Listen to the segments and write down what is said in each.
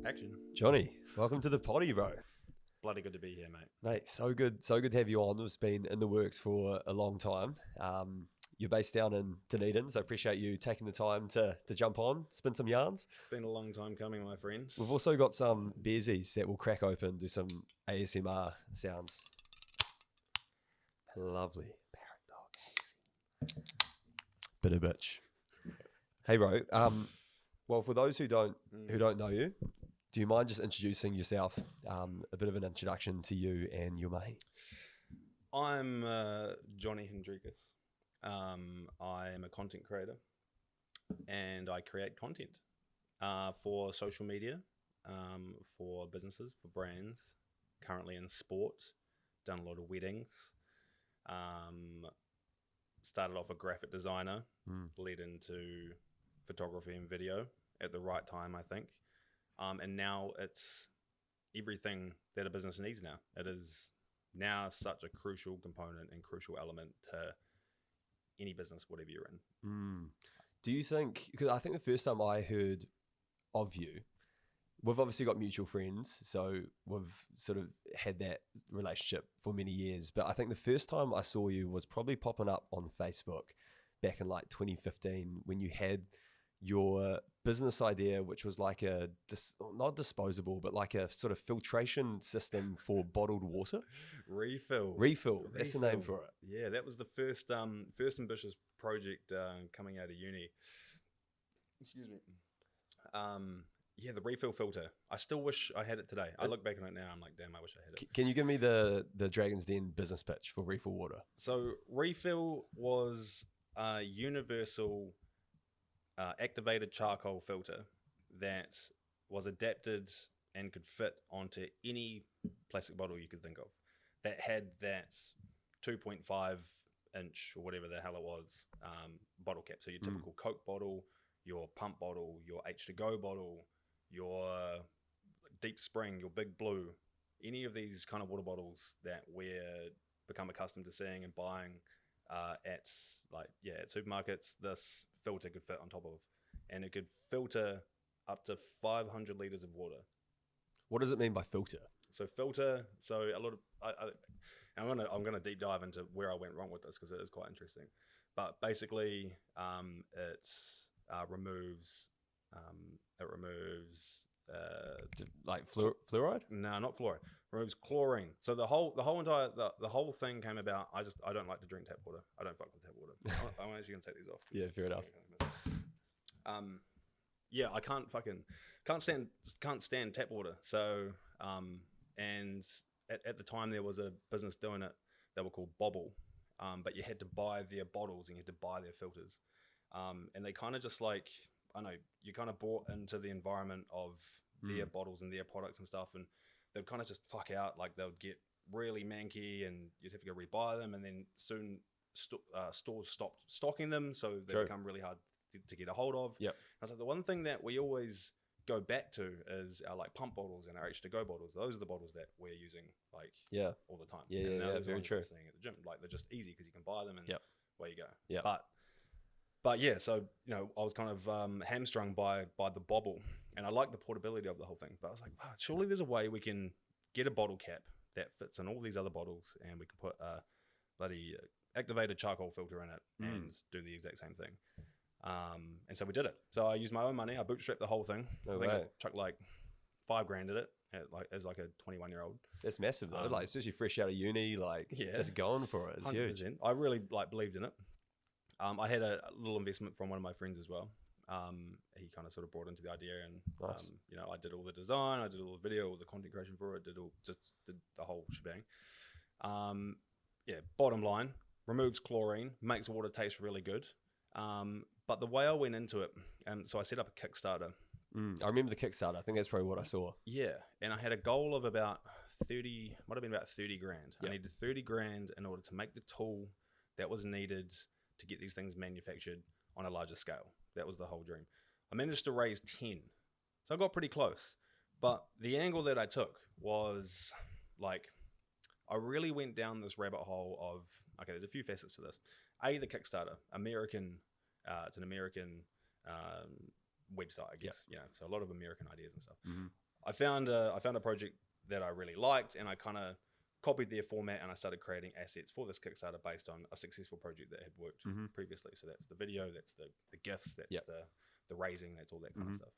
Action. Johnny, welcome to the potty, bro. Bloody good to be here, mate. Mate, so good to have you on. It's been in the works for a long time. You're based down in Dunedin, so I appreciate you taking the time to jump on, spin some yarns. It's been a long time coming, my friends. We've also got some beersies that will crack open, do some ASMR sounds. Lovely. Parrot dog. Bit of bitch. Hey, bro. Well, for those who don't know you, do you mind just introducing yourself? A bit of an introduction to you and your mate. I'm Johnny Hendrikus. I am a content creator, and I create content for social media, for businesses, for brands. Currently in sport, done a lot of weddings. Started off a graphic designer, led into photography and video at the right time, I think. And now it's everything that a business needs now. It is now such a crucial component and crucial element to any business, whatever you're in. Do you think, because I think the first time I heard of you, we've obviously got mutual friends, so we've sort of had that relationship for many years, but I think the first time I saw you was probably popping up on Facebook back in like 2015 when you had your business idea, which was like not disposable, but like a sort of filtration system for bottled water. Refill. That's the name for it. Yeah, that was the first ambitious project coming out of uni. Excuse me. Yeah, the refill filter. I still wish I had it today. I look back on it now, I'm like, damn, I wish I had it. Can you give me the Dragon's Den business pitch for refill water? So refill was a universal activated charcoal filter that was adapted and could fit onto any plastic bottle you could think of that had that 2.5 inch or whatever the hell it was bottle cap. So your typical Coke bottle, your pump bottle, your H2Go bottle, your Deep Spring, your Big Blue, any of these kind of water bottles that we're become accustomed to seeing and buying at supermarkets, this filter could fit on top of, and it could filter up to 500 liters of water. What does it mean by filter? So filter, so a lot of I'm gonna deep dive into where I went wrong with this because it is quite interesting. But basically, it removes like fluoride? No, not fluoride. Removes chlorine. So the whole thing came about. I don't like to drink tap water. I don't fuck with tap water. I'm actually gonna take these off. Yeah, fair enough. Yeah, I can't stand tap water. So and at the time there was a business doing it. They were called Bobble, but you had to buy their bottles and you had to buy their filters, and they kind of just like, I know, you kind of bought into the environment of their bottles and their products and stuff, and they'd kind of just fuck out. Like they would get really manky and you'd have to go rebuy them, and then soon stores stopped stocking them, so they become really hard to get a hold of. Yep. I was like, the one thing that we always go back to is our like pump bottles and our H2Go bottles. Those are the bottles that we're using like all the time. Yeah, very true. Staying at the gym, like they're just easy because you can buy them and away you go. Yeah. But yeah, so I was kind of hamstrung by the Bobble, and I like the portability of the whole thing. But I was like, wow, surely there's a way we can get a bottle cap that fits in all these other bottles, and we can put a bloody activated charcoal filter in it and do the exact same thing. And so we did it. So I used my own money. I bootstrapped the whole thing. I think I chucked like $5,000 at it as like a 21-year-old. That's massive though. Like especially fresh out of uni, just going for it. It's 100%. Huge. I really believed in it. I had a little investment from one of my friends as well. He kind of sort of brought into the idea, and nice. I did all the design, I did all the video, all the content creation for it, did the whole shebang. Bottom line, removes chlorine, makes water taste really good. But the way I went into it, so I set up a Kickstarter. I remember the Kickstarter. I think that's probably what I saw. Yeah, and I had a goal of about 30, might have been about 30 grand. Yep. I needed 30 grand in order to make the tool that was needed to get these things manufactured on a larger scale. That was the whole dream. I managed to raise 10. So I got pretty close. But the angle that I took was like, I really went down this rabbit hole of, okay, there's a few facets to this. The Kickstarter, it's an American website, I guess. So a lot of American ideas and stuff. I found a project that I really liked, and I kind of copied their format, and I started creating assets for this Kickstarter based on a successful project that had worked previously. So that's the video, that's the GIFs, that's the raising, that's all that kind of stuff.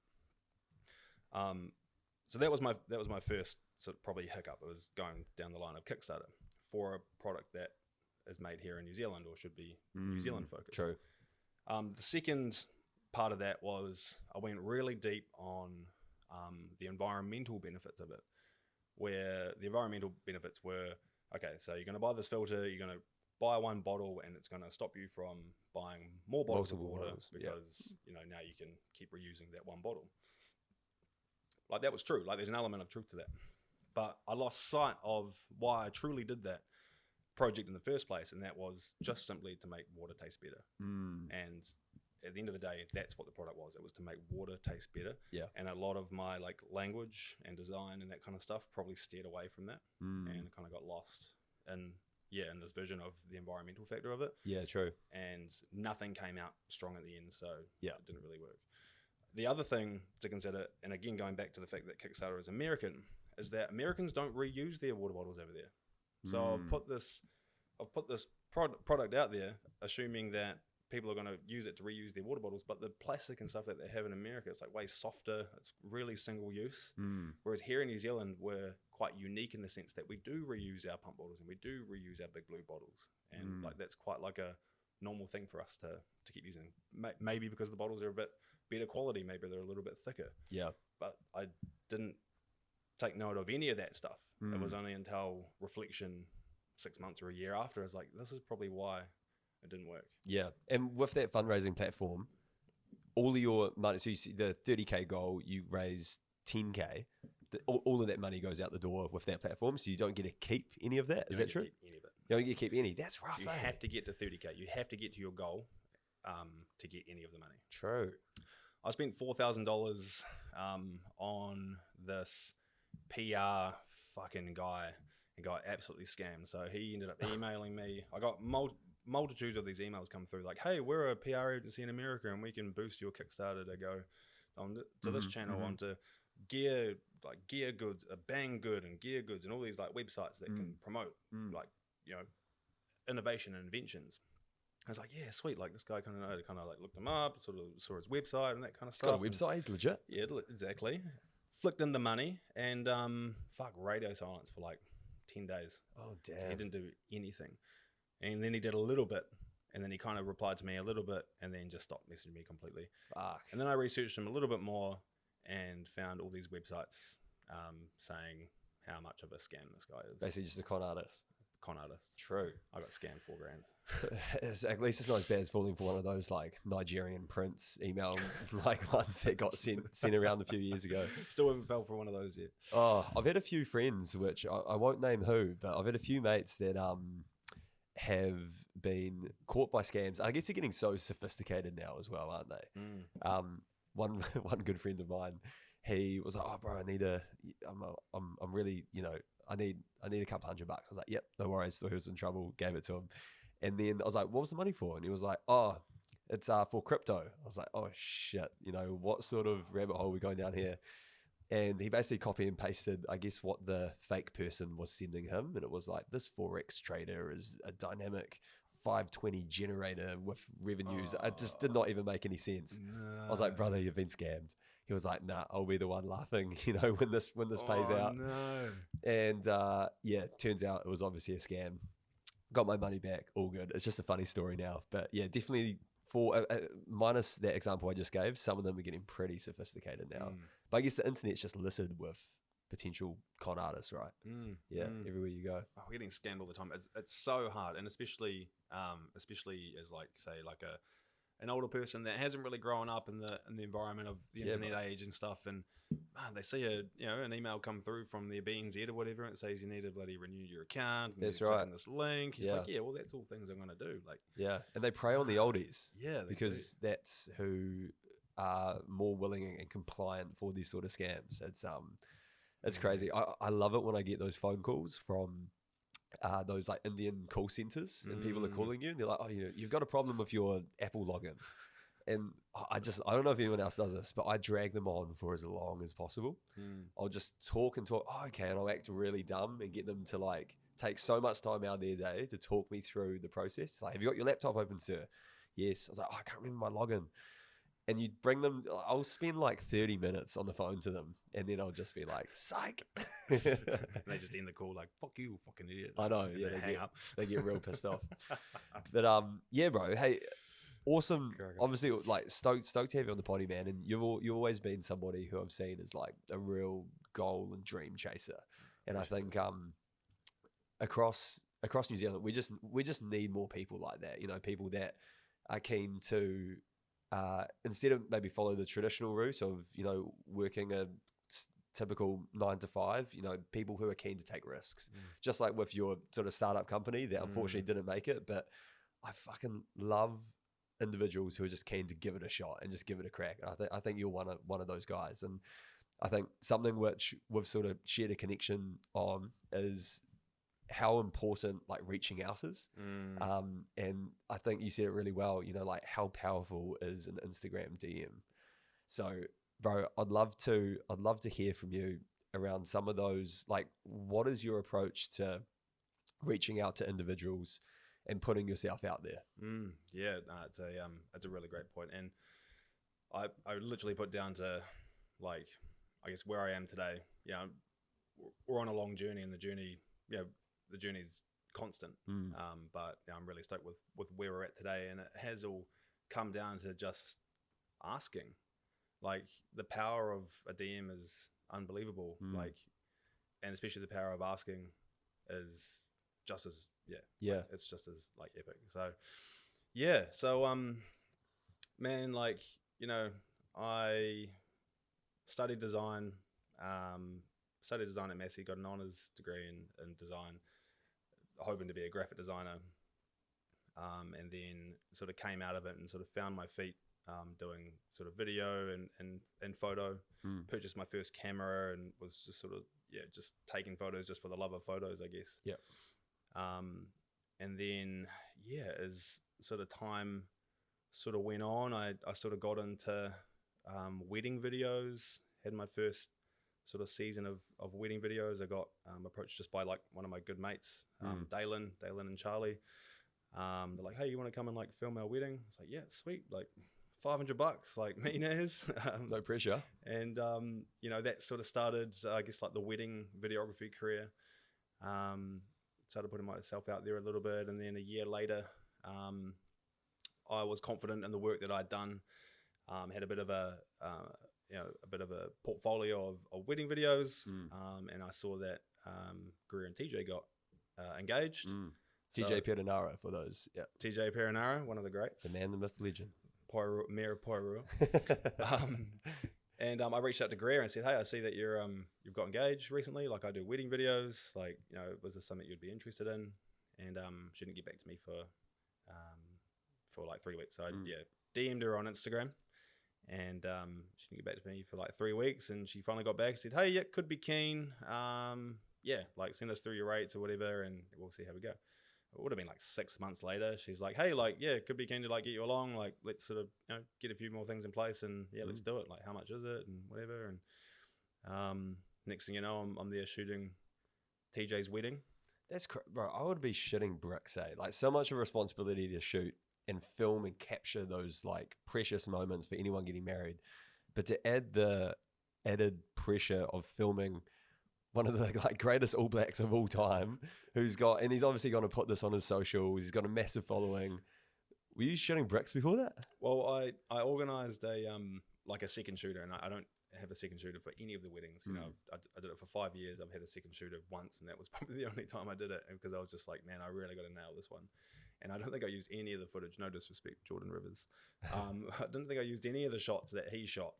So that was my first sort of probably hiccup. It was going down the line of Kickstarter for a product that is made here in New Zealand or should be New Zealand focused. True. The second part of that was I went really deep on the environmental benefits of it, where the environmental benefits were, okay, so you're going to buy this filter, you're going to buy one bottle, and it's going to stop you from buying more bottles of water because now you can keep reusing that one bottle. Like, that was true. Like, there's an element of truth to that. But I lost sight of why I truly did that project in the first place, and that was just simply to make water taste better. And at the end of the day, that's what the product was. It was to make water taste better. Yeah. And a lot of my like language and design and that kind of stuff probably steered away from that and kind of got lost in this vision of the environmental factor of it. Yeah, true. And nothing came out strong at the end, so it didn't really work. The other thing to consider, and again going back to the fact that Kickstarter is American, is that Americans don't reuse their water bottles over there. So I've put this product out there, assuming that people are going to use it to reuse their water bottles, but the plastic and stuff that they have in America, it's like way softer. It's really single use. Whereas here in New Zealand, we're quite unique in the sense that we do reuse our pump bottles and we do reuse our big blue bottles, and like that's quite like a normal thing for us to keep using. Maybe because the bottles are a bit better quality, maybe they're a little bit thicker. Yeah. But I didn't take note of any of that stuff. It was only until reflection 6 months or a year after I was like, this is probably why it didn't work. Yeah. And with that fundraising platform, all of your money, so you see the 30K goal, you raise 10K, all of that money goes out the door with that platform, so you don't get to keep any of that. Is that true? Any of it. You don't get to keep any. That's rough. You have to get to 30K. You have to get to your goal to get any of the money. True. I spent $4,000 on this PR fucking guy and got absolutely scammed. So he ended up emailing me. I got multitudes of these emails come through like, hey, we're a PR agency in America and we can boost your Kickstarter to go on to this channel, onto gear goods, Bang Good and Gear Goods and all these like websites that can promote like, innovation and inventions. I was like, yeah, sweet. Like this guy kind of like looked him up, sort of saw his website and that kind of stuff. Got a website, he's legit. Yeah, exactly. Flicked in the money and radio silence for like 10 days. Oh, damn. He didn't do anything. And then he did a little bit, and then he kind of replied to me a little bit, and then just stopped messaging me completely. Fuck. And then I researched him a little bit more and found all these websites saying how much of a scam this guy is. Basically just a con artist. Con artist. True. I got scammed $4,000. So, at least it's not as bad as falling for one of those like Nigerian prince email like ones that got sent around a few years ago. Still haven't fell for one of those yet. Oh, I've had a few friends, which I won't name who, but I've had a few mates that have been caught by scams. I guess they're getting so sophisticated now as well, aren't they? One good friend of mine, he was like, "Oh, bro, I'm really, I need a couple $100." I was like, "Yep, no worries." So he was in trouble, gave it to him, and then I was like, "What was the money for?" And he was like, "Oh, it's for crypto." I was like, "Oh shit, what sort of rabbit hole are we going down here?" And he basically copy and pasted, I guess, what the fake person was sending him. And it was like, this Forex trader is a dynamic 520 generator with revenues. It just did not even make any sense. No. I was like, brother, you've been scammed. He was like, nah, I'll be the one laughing, when this pays out. No. And turns out it was obviously a scam. Got my money back, all good. It's just a funny story now. But yeah, definitely for minus that example I just gave, some of them are getting pretty sophisticated now. But I guess the internet's just littered with potential con artists, right? Everywhere you go. Oh, we're getting scammed all the time. It's so hard, and especially as like say like an older person that hasn't really grown up in the environment of the internet age and stuff, and they see an email come through from their BNZ or whatever, and it says you need to bloody renew your account. And that's right. This link. He's like, well, that's all things I'm going to do. Like, and they prey on the oldies. Because that's who are more willing and compliant for these sort of scams. It's crazy. I love it when I get those phone calls from those like Indian call centers and people are calling you and they're like, oh, you've got a problem with your Apple login. And I don't know if anyone else does this, but I drag them on for as long as possible. I'll just talk and talk. Oh, okay. And I'll act really dumb and get them to like take so much time out of their day to talk me through the process. Like, have you got your laptop open, sir? Yes. I was like, oh, I can't remember my login. And you bring them, I'll spend like 30 minutes on the phone to them. And then I'll just be like, psych. They just end the call like, fuck you, fucking idiot. I know. And Yeah. they They get real pissed off. But yeah, bro. Hey, awesome. Obviously, like stoked to have you on the potty, man. And you've always been somebody who I've seen as like a real goal and dream chaser. And I think across New Zealand, we just need more people like that. You know, people that are keen to instead of maybe follow the traditional route of, you know, working a typical 9 to 5, you know, people who are keen to take risks, just like with your sort of startup company that unfortunately didn't make it. But I fucking love individuals who are just keen to give it a shot and just give it a crack. And I think you're one of those guys. And I think something which we've sort of shared a connection on is how important like reaching out is. And I think you said it really well, you know, like how powerful is an Instagram DM. So bro, I'd love to hear from you around some of those, like what is your approach to reaching out to individuals and putting yourself out there? Yeah, no, it's a really great point. And I literally put down to like, I guess where I am today, you know, we're on a long journey, and the journey, you know, the journey's constant. But you know, I'm really stoked with where we're at today, and it has all come down to just asking. Like the power of a DM is unbelievable. Like, and especially the power of asking is just as like, it's just as like epic. So man, like, you know, I studied design at Massey, got an honours degree in design, hoping to be a graphic designer, and then sort of came out of it and sort of found my feet doing sort of video and photo. Purchased my first camera and was just sort of just taking photos just for the love of photos, I guess. And then as sort of time sort of went on, I sort of got into wedding videos. Had my first sort of season of wedding videos. I got approached just by like one of my good mates, Dalen and Charlie. They're like, hey, you want to come and like film our wedding? It's like, yeah, sweet, like $500, like millionaires. No pressure. And you know, that sort of started, I guess, like the wedding videography career. Started putting myself out there a little bit, and then a year later, I was confident in the work that I'd done. Had a bit of a portfolio of wedding videos, and I saw that Greer and TJ got engaged. TJ Perinara, for those. Yeah. TJ Perinara, one of the greats. The man, the myth, the legend. Mayor of Poirot. And I reached out to Greer and said, hey, I see that you've got engaged recently. Like, I do wedding videos. Like, you know, was this something you'd be interested in? And she didn't get back to me for like 3 weeks. So I DM'd her on Instagram, and she didn't get back to me for like 3 weeks. And she finally got back and said, hey, yeah, could be keen. Like send us through your rates or whatever, and we'll see how we go. It would have been like 6 months later. She's like, hey, like, yeah, could be keen to like get you along. Like, let's sort of, you know, get a few more things in place, and let's do it. Like, how much is it and whatever. And next thing you know, I'm there shooting TJ's wedding. That's bro. I would be shitting bricks, like so much of a responsibility to shoot and film and capture those like precious moments for anyone getting married, but to add the added pressure of filming one of the like greatest All Blacks of all time, he's obviously going to put this on his socials. He's got a massive following. Were you shooting bricks before that? Well, I organised a like a second shooter, and I don't have a second shooter for any of the weddings. You know, I did it for 5 years. I've had a second shooter once, and that was probably the only time I did it, because I was just like, man, I really got to nail this one. And I don't think I used any of the footage. No disrespect, Jordan Rivers. I didn't think I used any of the shots that he shot.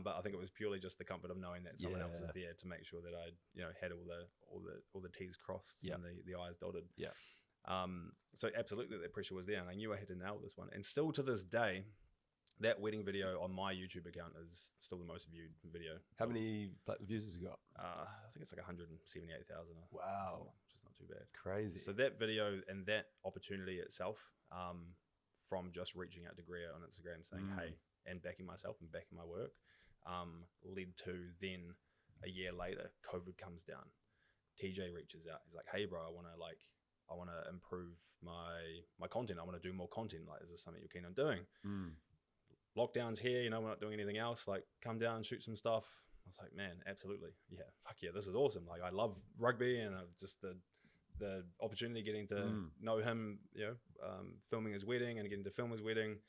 But I think it was purely just the comfort of knowing that someone else is there to make sure that I, you know, had all the T's crossed and the I's dotted. So absolutely, that pressure was there, and I knew I had to nail this one. And still to this day, that wedding video on my YouTube account is still the most viewed video. How many views has it got? I think it's like 178,000. Wow, which is not too bad. Crazy. So that video and that opportunity itself from just reaching out to Greer on Instagram saying, hey, and backing myself and backing my work, led to then a year later, COVID comes down. TJ reaches out. He's like, hey, bro, I want to improve my content. I want to do more content. Like, is this something you're keen on doing? Lockdown's here, you know, we're not doing anything else. Like, come down and shoot some stuff. I was like, man, absolutely. Yeah, fuck yeah, this is awesome. Like, I love rugby, and just the opportunity getting to know him, you know, filming his wedding and getting to film his wedding,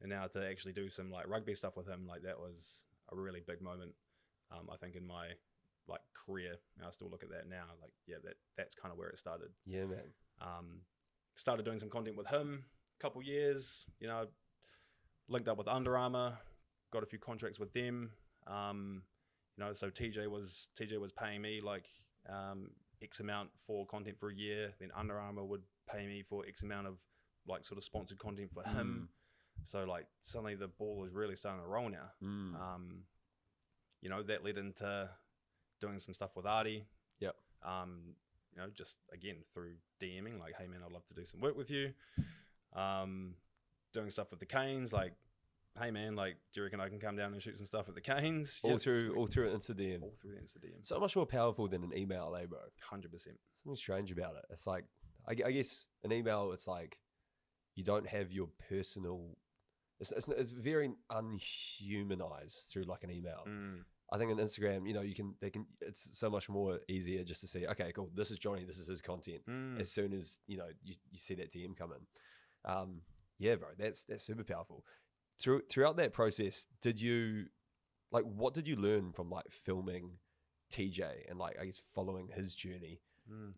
and now to actually do some like rugby stuff with him, like that was a really big moment. I think in my like career, and I still look at that now. Like, yeah, that's kind of where it started. Yeah, man. Started doing some content with him. A couple years, you know, linked up with Under Armour, got a few contracts with them. You know, so TJ was paying me like X amount for content for a year. Then Under Armour would pay me for X amount of like sort of sponsored content for him. So like suddenly the ball is really starting to roll now. You know, that led into doing some stuff with Artie. Yep. You know, just again through DMing, like, hey man, I'd love to do some work with you. Doing stuff with the Canes, like, hey man, like, do you reckon I can come down and shoot some stuff at the Canes? All through Insta DM. All through the Insta DM. So much more powerful than an email, bro. 100%. Something strange about it. It's like, I guess an email, it's like you don't have your personal. It's very unhumanized through like an email. I think on Instagram, you know, it's so much more easier just to see, okay, cool, this is Johnny, this is his content. As soon as, you know, you see that DM come in. Yeah, bro, that's super powerful. Throughout that process, what did you learn from like filming TJ and like, I guess, following his journey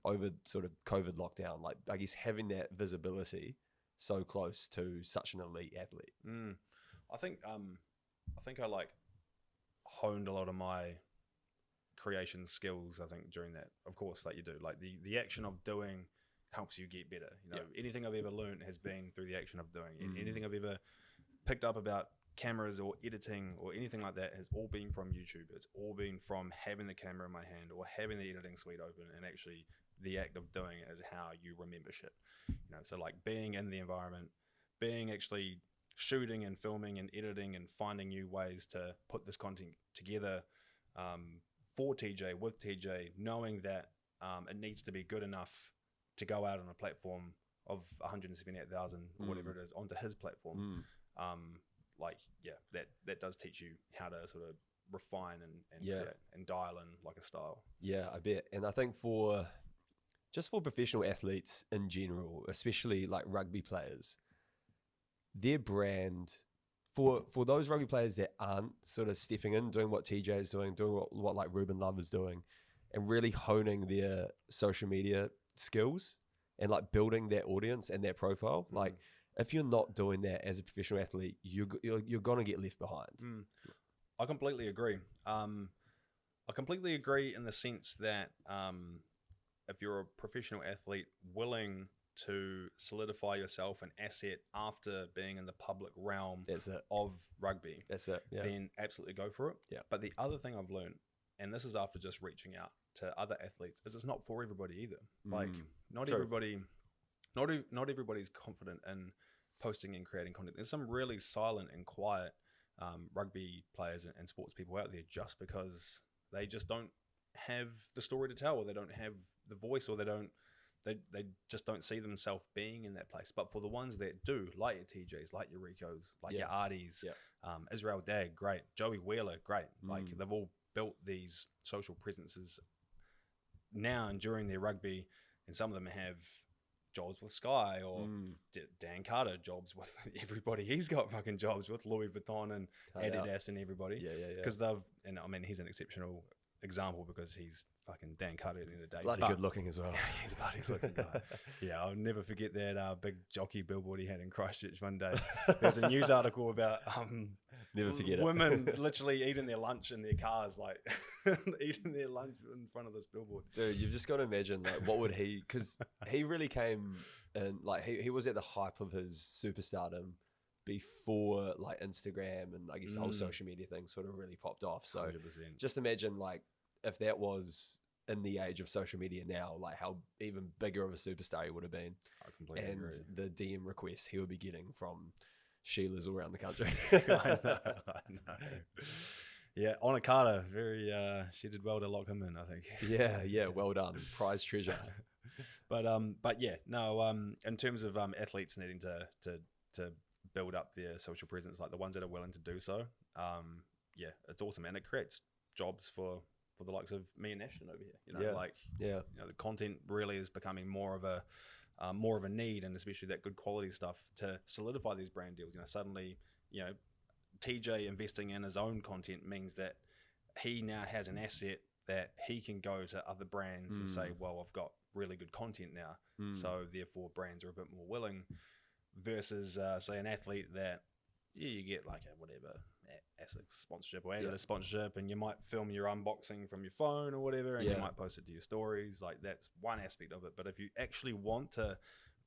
over sort of COVID lockdown? Like, I guess having that visibility so close to such an elite athlete. I think I like honed a lot of my creation skills, I think, during that. Of course, like you do, like the action of doing helps you get better. You know, anything I've ever learned has been through the action of doing. Anything I've ever picked up about cameras or editing or anything like that has all been from YouTube. It's all been from having the camera in my hand or having the editing suite open, and actually the act of doing it is how you remember shit. You know, so like being in the environment, being actually shooting and filming and editing and finding new ways to put this content together for TJ, with TJ, knowing that it needs to be good enough to go out on a platform of 178,000 or whatever it is onto his platform. Like, yeah, that does teach you how to sort of refine and dial in like a style. Yeah, I bet. And I think for professional athletes in general, especially like rugby players, their brand, for those rugby players that aren't sort of stepping in, doing what TJ is doing what like Ruben Love is doing, and really honing their social media skills and like building that audience and that profile, like, if you're not doing that as a professional athlete, you're going to get left behind. I completely agree. I completely agree in the sense that if you're a professional athlete willing to solidify yourself an asset after being in the public realm of rugby, then absolutely go for it. Yeah. But the other thing I've learned, and this is after just reaching out to other athletes, is it's not for everybody either. Like, not everybody's confident in posting and creating content. There's some really silent and quiet rugby players and sports people out there just because they just don't have the story to tell, or they don't have the voice, or they just don't see themselves being in that place. But for the ones that do, like your TJs, like your Ricos, like your Arties, Israel Dag, great, Joey Wheeler, great. Like, they've all built these social presences now and during their rugby, and some of them have jobs with Sky, or Dan Carter jobs with everybody. He's got fucking jobs with Louis Vuitton and Adidas and everybody. Because and I mean, he's an exceptional example because he's fucking Dan Carter at the end of the day. Bloody good looking as well. He's a bloody good looking guy. Yeah, I'll never forget that big jockey billboard he had in Christchurch one day. There's a news article about never forget women literally eating their lunch in their cars, like eating their lunch in front of this billboard. Dude, you've just got to imagine, like, what would he, because he really came and like he was at the hype of his superstardom before like Instagram and I guess the whole social media thing sort of really popped off. So 100%. just imagine, like, if that was in the age of social media now, like how even bigger of a superstar he would have been. I completely And agree. the DM requests he would be getting from Sheilas all around the country. I know. Yeah, Anna Carter, very. She did well to lock him in, I think. Yeah, well done, prize treasure. But yeah, no. In terms of athletes needing to build up their social presence, like the ones that are willing to do so, yeah, it's awesome, and it creates jobs for the likes of me and Ashton over here. The content really is becoming more of a need, and especially that good quality stuff to solidify these brand deals. Suddenly, TJ investing in his own content means that he now has an asset that he can go to other brands and say, well, I've got really good content now. So therefore brands are a bit more willing versus say an athlete that you get like a whatever ASICS sponsorship or Adidas sponsorship, and you might film your unboxing from your phone or whatever, and you might post it to your stories. Like, that's one aspect of it. But if you actually want to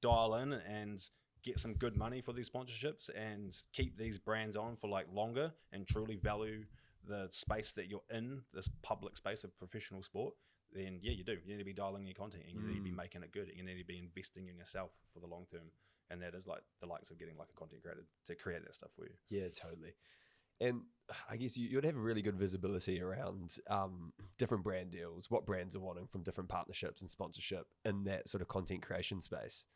dial in and get some good money for these sponsorships and keep these brands on for like longer and truly value the space that you're in, this public space of professional sport, then yeah, you do. You need to be dialing your content, and you need to be making it good. You need to be investing in yourself for the long term. And that is like the likes of getting like a content creator to create that stuff for you. Yeah, totally. And I guess you'd have a really good visibility around different brand deals, what brands are wanting from different partnerships and sponsorship in that sort of content creation space.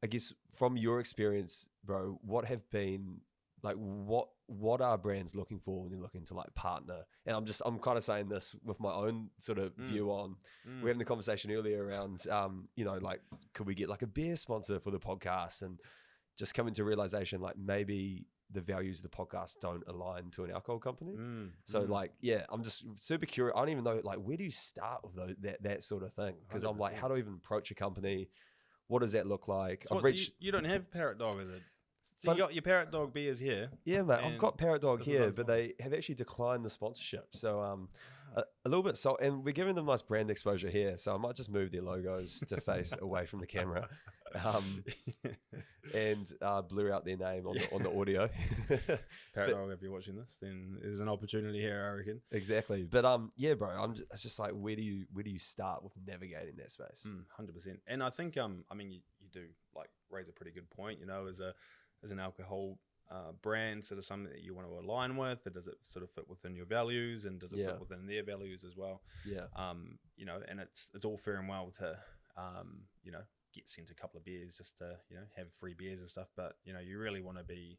I guess from your experience, bro, what have been like, what are brands looking for when they're looking to like partner? And I'm kind of saying this with my own sort of view on, we're having the conversation earlier around, like, could we get like a beer sponsor for the podcast, and just coming to realization, like maybe the values of the podcast don't align to an alcohol company. Like, yeah, I'm just super curious. I don't even know, like, where do you start with that sort of thing? Because I'm like, how do I even approach a company? What does that look like? So you don't have Parrot Dog, is it? So you got your Parrot Dog beers here. Yeah, mate, I've got Parrot Dog here, but they have actually declined the sponsorship. So a little bit and we're giving them nice brand exposure here. So I might just move their logos to face away from the camera, and blur out their name on the audio. Parrot Dog, if you're watching this, then there's an opportunity here, I reckon. Exactly. But yeah, bro, it's just like, where do you start with navigating that space? 100%. And I think I mean, you do like raise a pretty good point. As an alcohol brand, sort of something that you want to align with, and does it sort of fit within your values, and does it fit within their values as well? And it's all fair and well to get sent a couple of beers just to have free beers and stuff, but you really want to be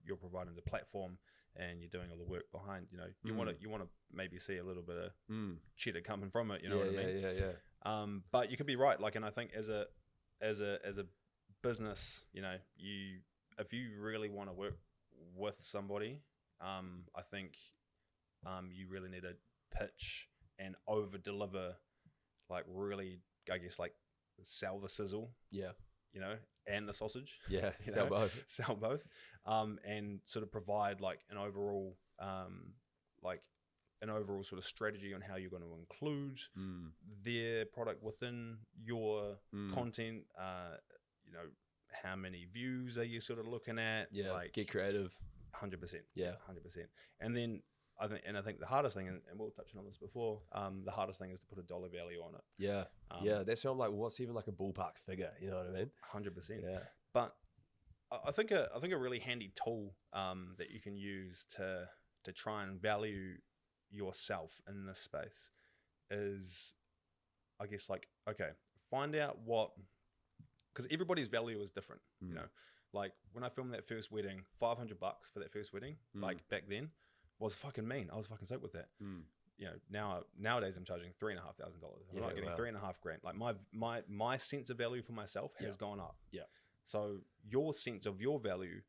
you're providing the platform and you're doing all the work behind. You want to maybe see a little bit of cheddar coming from it. What I mean? But you could be right. Like, and I think as a business, if you really want to work with somebody, I think you really need to pitch and over deliver, like really, I guess, like sell the sizzle, and the sausage, sell both, and sort of provide like an overall sort of strategy on how you're going to include their product within your content. How many views are you sort of looking at? Like, get creative. 100%. 100%. And then I think the hardest thing, and we were touching on this before, the hardest thing is to put a dollar value on it. That's why I'm like, what's even like a ballpark figure? You know what I mean? 100%. Yeah. But I think a really handy tool that you can use to try and value yourself in this space is, I guess, like, okay, find out what. Because everybody's value is different, Like, when I filmed that first wedding, $500 for that first wedding, like back then, was fucking mean. I was fucking stoked with that. Nowadays I'm charging $3,500. I'm not getting $3,500. Like, my sense of value for myself has gone up. Yeah. So your sense of your value,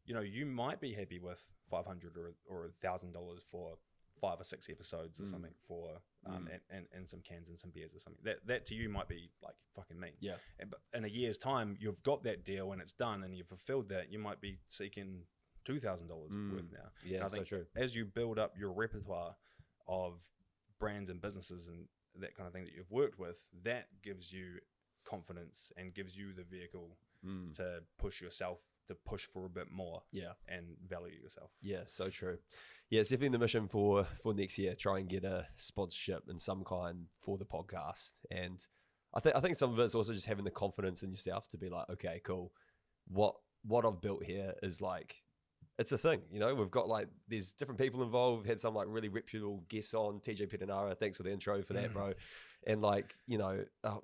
you might be happy with $500 or $1,000 for 5 or 6 episodes or something for and some cans and some beers or something. That to you might be like fucking mean. Yeah. But in a year's time, you've got that deal and it's done and you've fulfilled that. You might be seeking $2,000 worth now. Yeah, and I think so true. As you build up your repertoire of brands and businesses and that kind of thing that you've worked with, that gives you confidence and gives you the vehicle to push yourself to push for a bit more Yeah. and value yourself. Yeah, so true. Yeah, it's definitely the mission for next year. Try and get a sponsorship in some kind for the podcast, and I think some of it's also just having the confidence in yourself to be like, okay, cool. What I've built here is like, it's a thing. You know, we've got like, there's different people involved. We've had some like really reputable guests on. TJ Petanara, thanks for the intro for that, bro. And like, you know, a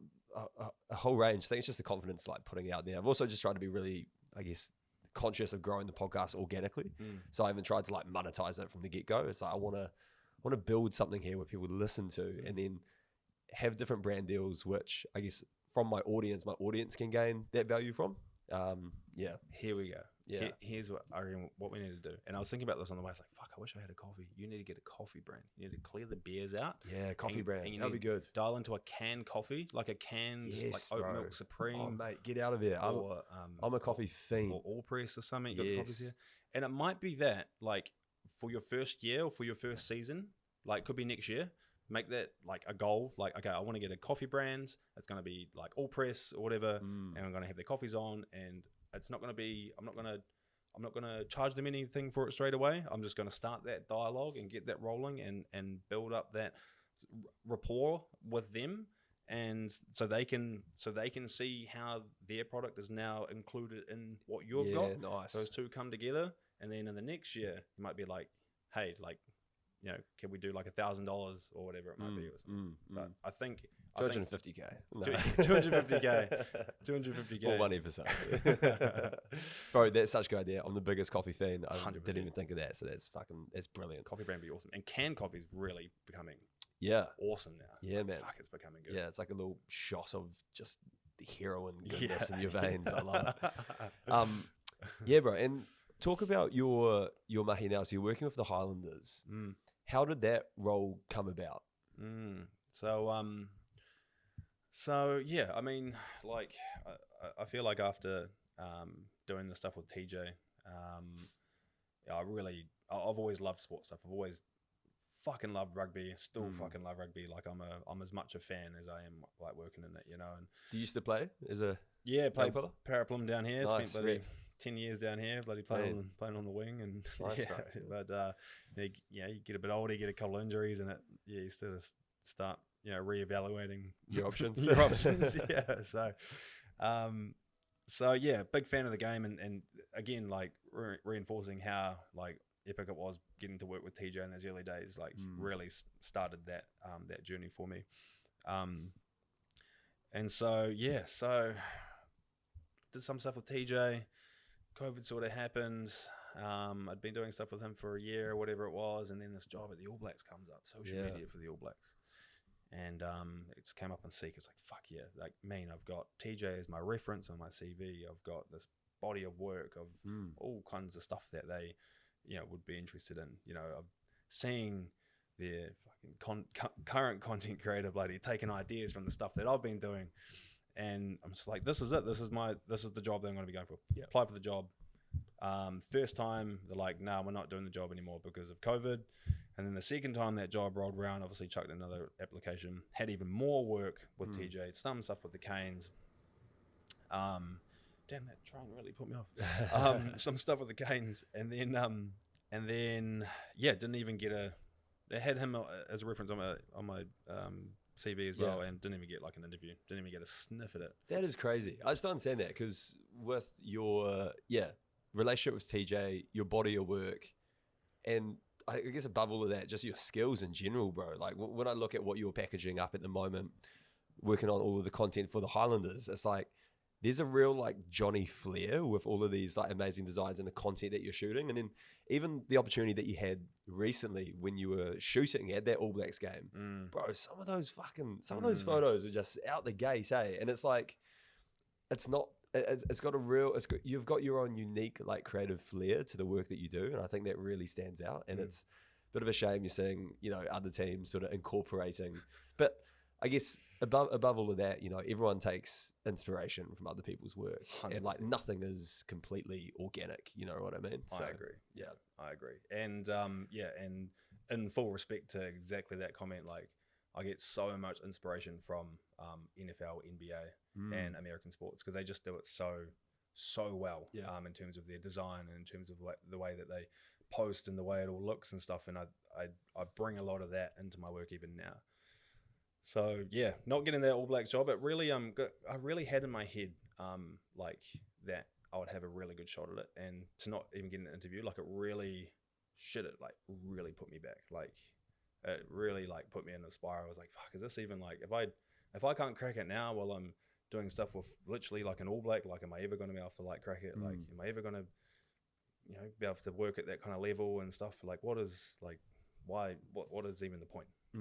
whole range. I think it's just the confidence like putting out there. I've also just tried to be really, I guess, conscious of growing the podcast organically. So I haven't tried to like monetize it from the get go. It's like I want to build something here where people listen to, and then have different brand deals, which I guess from my audience can gain that value from. Yeah. Here we go. Yeah. Here's what I reckon what we need to do. And I was thinking about this on the way. I was like, fuck, I wish I had a coffee. You need to get a coffee brand. You need to clear the beers out. Yeah, coffee brand. And That'd be good. Dial into a canned coffee, like a canned Yes, like oat bro. milk supreme. Oh mate, get out of here. Or, I'm a coffee fiend. Or all press or something. You got the coffees Yes. here. And it might be that, like, for your first year or for your first season, like, could be next year. Make that like a goal. Like, okay, I want to get a coffee brand. It's going to be like all press or whatever, and I'm going to have their coffees on. And it's not going to be. I'm not going to charge them anything for it straight away. I'm just going to start that dialogue and get that rolling and build up that rapport with them, and so they can see how their product is now included in what you've got. Nice. Those two come together, and then in the next year, you might be like, hey, like, you know, can we do like $1,000 or whatever it might be or something. But I think 250k. No. 250k. 250k. For 1 episode. Bro, that's such a good idea. I'm the biggest coffee fiend. I 100%. didn't even think of that. So that's brilliant. Coffee brand would be awesome. And canned coffee is really becoming awesome now. Yeah, man. Fuck, it's becoming good. Yeah, it's like a little shot of just the heroin goodness in your veins. I love it. Yeah, bro. And talk about your mahi now. So you're working with the Highlanders. How did that role come about? So yeah, I mean, like, I feel like after doing the stuff with TJ, I've always loved sports stuff. I've always fucking loved rugby. Still fucking love rugby. Like, I'm as much a fan as I am like working in it, you know. And Do you used to play as a played Paraplum down here. Nice, Spent bloody 10 years down here, bloody playing on the wing, and Nice, but you get a bit older, you get a couple of injuries, and you sort of start reevaluating your options. your options. So yeah, big fan of the game, and again, like reinforcing how like epic it was getting to work with TJ in those early days. Like really started that journey for me. And so did some stuff with TJ. COVID sort of happened. I'd been doing stuff with him for a year or whatever it was, and then this job at the All Blacks comes up, social media for the All Blacks. And it just came up on Seek. It's like, fuck yeah. Like, I've got TJ as my reference on my CV. I've got this body of work of all kinds of stuff that they, would be interested in. You know, of seeing their fucking current content creator bloody taking ideas from the stuff that I've been doing. And I'm just like, this is it. This is the job that I'm going to be going for. Apply for the job. First time, they're like, no, we're not doing the job anymore because of COVID. And then the second time that job rolled around, obviously chucked another application, had even more work with TJ, some stuff with the Canes. Damn, that trying really put me off. Some stuff with the Canes, and then didn't even get they had him as a reference on my CV as well, and didn't even get like an interview, didn't even get a sniff at it. That is crazy. I just don't understand that, because with your relationship with TJ, your body of work, and I guess above all of that, just your skills in general, bro. Like, when I look at what you're packaging up at the moment, working on all of the content for the Highlanders, it's like there's a real like Johnny flair with all of these like amazing designs and the content that you're shooting. And then even the opportunity that you had recently when you were shooting at that All Blacks game, bro, some of those photos are just out the gate, hey? And it's like, you've got your own unique like creative flair to the work that you do, and I think that really stands out. And it's a bit of a shame you're seeing other teams sort of incorporating, but I guess above all of that, everyone takes inspiration from other people's work, 100%. And like nothing is completely organic. You know what I mean? I agree. Yeah, I agree. And and in full respect to exactly that comment, like I get so much inspiration from NFL, NBA, and American sports, because they just do it so so well, Yeah. in terms of their design and in terms of the way that they post and the way it all looks and stuff. And I bring a lot of that into my work even now. So yeah, not getting that All Blacks job, it really I really had in my head like that I would have a really good shot at it, and to not even get an interview, like it really really put me back. Like it really like put me in a spiral. I was like, fuck, is this even like, if I can't crack it now while I'm doing stuff with literally like an All Black, like am I ever going to be able to like crack it? Like am I ever going to, you know, be able to work at that kind of level and stuff? Like what is like, why, what is even the point? You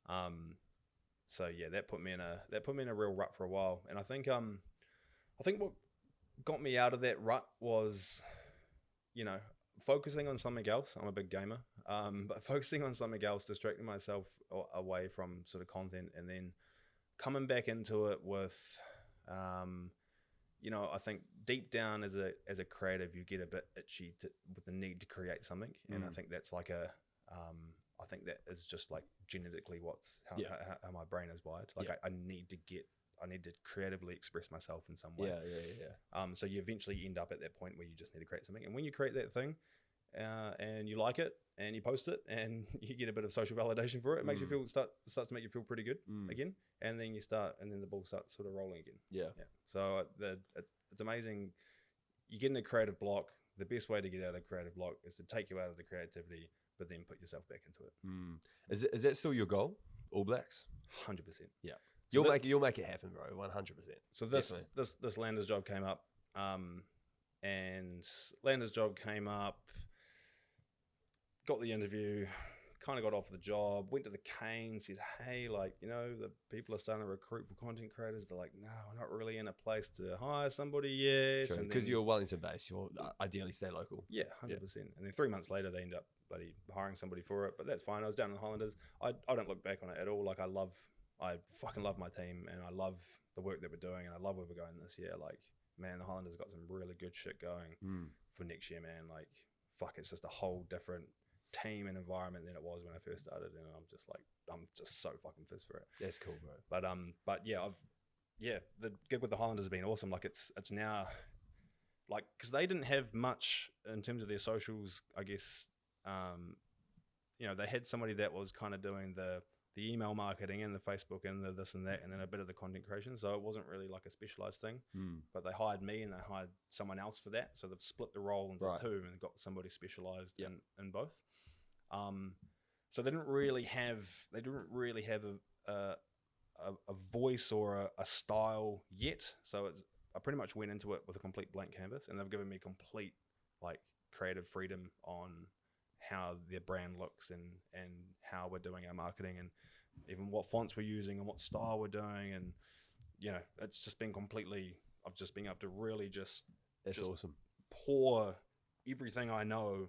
know? So yeah, that put me in a real rut for a while. And I think what got me out of that rut was, you know, focusing on something else. I'm a big gamer, but focusing on something else, distracting myself away from sort of content, and then coming back into it with, you know, I think deep down as a creative, you get a bit itchy with the need to create something, and I think that's like I think that is just like genetically how my brain is wired. Like I need to creatively express myself in some way. So you eventually end up at that point where you just need to create something, and when you create that thing, and you like it, and you post it, and you get a bit of social validation for it, it makes you feel starts to make you feel pretty good again, and then the ball starts sort of rolling again. So it's amazing. You get in a creative block. The best way to get out of a creative block is to take you out of the creativity, but then put yourself back into it. Is that still your goal, All Blacks? 100%. Yeah. You'll make it happen, bro. 100%. So this Landers job came up, and Landers job came up, got the interview, kind of got off the job, went to the Canes, said, hey, like, you know, the people are starting to recruit for content creators. They're like, no, we're not really in a place to hire somebody yet. Because you're Wellington based, you'll ideally stay local. Yeah, 100%. And then 3 months later, they end up hiring somebody for it, but that's fine. I was down in the Highlanders. I don't look back on it at all. Like I fucking love my team, and I love the work that we're doing, and I love where we're going this year. Like, man, the Highlanders got some really good shit going for next year, man. Like, fuck, it's just a whole different team and environment than it was when I first started, and I'm just so fucking pissed for it. That's cool, bro. But yeah, the gig with the Highlanders has been awesome. Like it's now, like, because they didn't have much in terms of their socials, I guess. You know, they had somebody that was kind of doing the email marketing and the Facebook and the this and that, and then a bit of the content creation. So it wasn't really like a specialized thing, but they hired me and they hired someone else for that. So they've split the role into two and got somebody specialized in both. So they didn't really have a voice or a style yet. So I pretty much went into it with a complete blank canvas, and they've given me complete like creative freedom on how their brand looks and how we're doing our marketing, and even what fonts we're using and what style we're doing. And you know, it's just been completely, I've just been able to really just awesome, pour everything I know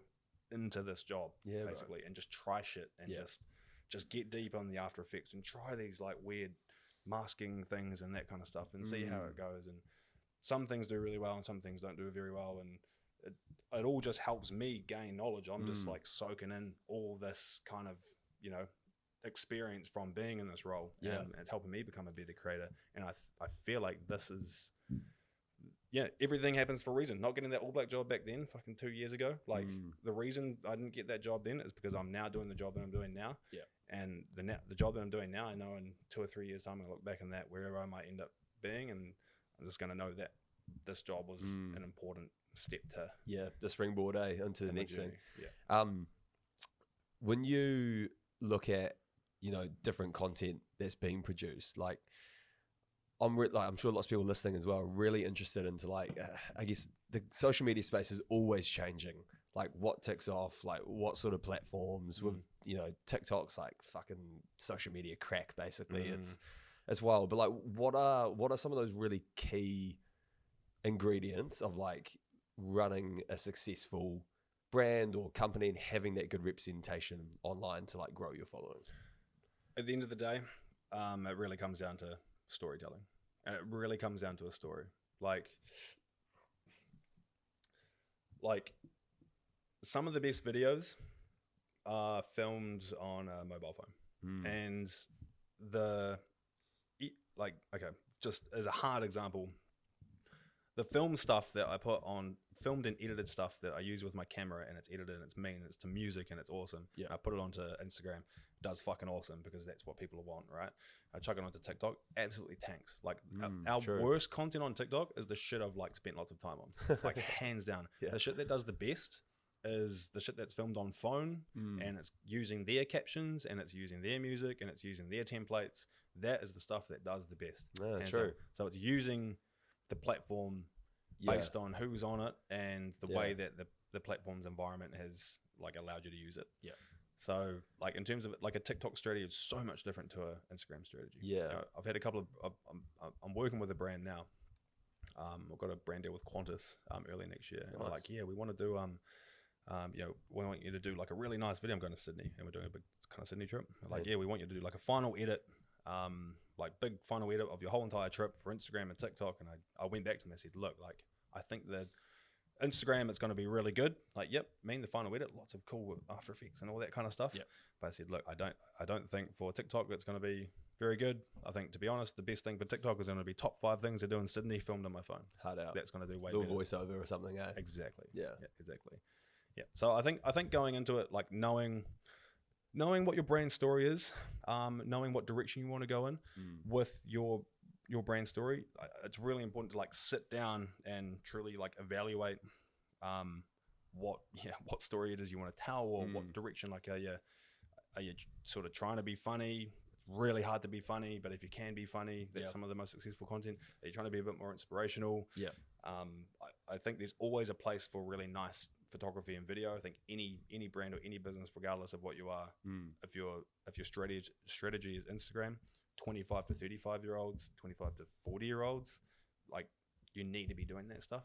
into this job, basically, and just try shit and just get deep on the After Effects and try these like weird masking things and that kind of stuff, and see how it goes. And some things do really well and some things don't do very well, and it all just helps me gain knowledge. I'm just like soaking in all this kind of, you know, experience from being in this role, and it's helping me become a better creator. And I feel like this is, everything happens for a reason. Not getting that All Black job back then, fucking 2 years ago, like the reason I didn't get that job then is because I'm now doing the job that I'm doing now. And the job that I'm doing now, I know in 2 or 3 years time, I'm gonna look back on that wherever I might end up being, and I'm just gonna know that this job was an important step to the springboard into the next thing. When you look at, you know, different content that's being produced, like I'm sure lots of people listening as well are really interested into like I guess the social media space is always changing, like what ticks off, like what sort of platforms with, you know, TikTok's like fucking social media crack basically. It's wild. But like what are some of those really key ingredients of like running a successful brand or company and having that good representation online to like grow your following? At the end of the day, it really comes down to storytelling, and it really comes down to a story. Like some of the best videos are filmed on a mobile phone, and just as a hard example, the film stuff that I put on, filmed and edited stuff that I use with my camera, and it's edited and it's mean, and it's to music and it's awesome. Yeah. I put it onto Instagram, does fucking awesome because that's what people want, right? I chuck it onto TikTok, absolutely tanks. Like our true. worst content on TikTok is the shit I've like spent lots of time on, like hands down. Yeah. The shit that does the best is the shit that's filmed on phone, and it's using their captions and it's using their music and it's using their templates. That is the stuff that does the best. Yeah, hands true. down. So it's using the platform based on who's on it and the way that the platform's environment has like allowed you to use it. Yeah. So like in terms of like a TikTok strategy is so much different to a Instagram strategy. Yeah. You know, I've had a couple of I'm working with a brand now. I've got a brand deal with Qantas early next year. And they're like, yeah, we want to do you know, we want you to do like a really nice video. I'm going to Sydney and we're doing a big kind of Sydney trip. They're like, yeah, we want you to do like a final edit, like big final edit of your whole entire trip for Instagram and TikTok. And I went back to them and said, look, like I think that Instagram is going to be really good. Like, yep, the final edit, lots of cool After Effects and all that kind of stuff. Yep. But I said, look, I don't think for TikTok that's going to be very good. I think, to be honest, the best thing for TikTok is going to be top 5 things to do in Sydney filmed on my phone. Hard out. That's going to do way Little better. voiceover or something, eh? Exactly. Yeah. Exactly. Yeah. So I think going into it, like knowing what your brand story is, knowing what direction you want to go in with your brand story, it's really important to like sit down and truly like evaluate what story it is you want to tell, or what direction. Like, are you sort of trying to be funny? It's really hard to be funny, but if you can be funny, that's some of the most successful content. Are you trying to be a bit more inspirational? Yeah. I think there's always a place for really nice photography and video. I think any brand or any business, regardless of what you are, if your strategy is Instagram, 25 to 35-year-olds, 25 to 40-year-olds, like you need to be doing that stuff.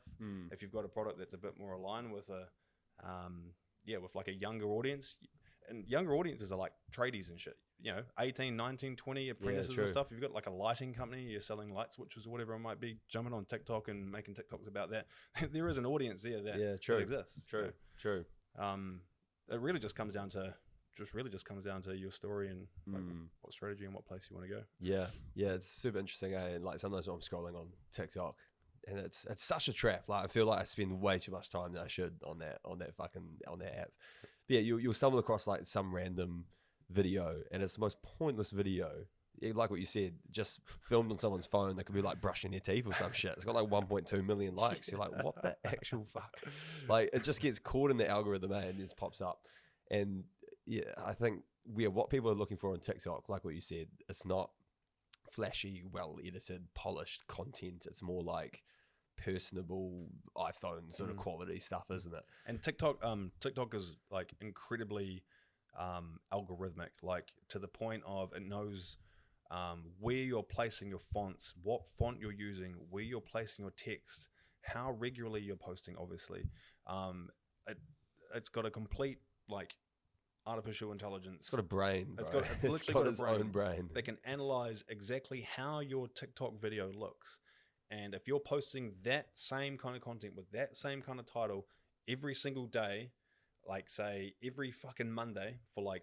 If you've got a product that's a bit more aligned with with like a younger audience, and younger audiences are like tradies and shit, you know, 18, 19, 20 apprentices and stuff. You've got like a lighting company, you're selling light switches or whatever it might be, jumping on TikTok and making TikToks about that. There is an audience there that exists. True. It really just comes down to your story and like what strategy and what place you want to go. Yeah, it's super interesting. And like sometimes when I'm scrolling on TikTok, and it's such a trap. Like I feel like I spend way too much time that I should on that app. But yeah, you'll stumble across like some random video, and it's the most pointless video. Like what you said, just filmed on someone's phone that could be like brushing their teeth or some shit. It's got like 1.2 million likes. You're like, what the actual fuck? Like it just gets caught in the algorithm, and it just pops up. And yeah, I think what people are looking for on TikTok, like what you said, it's not flashy, well edited, polished content. It's more like personable iPhone sort of quality stuff, isn't it? And TikTok is like incredibly algorithmic, like to the point of it knows where you're placing your fonts, what font you're using, where you're placing your text, how regularly you're posting. Obviously, it's got a complete like artificial intelligence. It's got a brain, bro. It's literally got its own brain. They can analyze exactly how your TikTok video looks. And if you're posting that same kind of content with that same kind of title every single day, like say every fucking Monday for like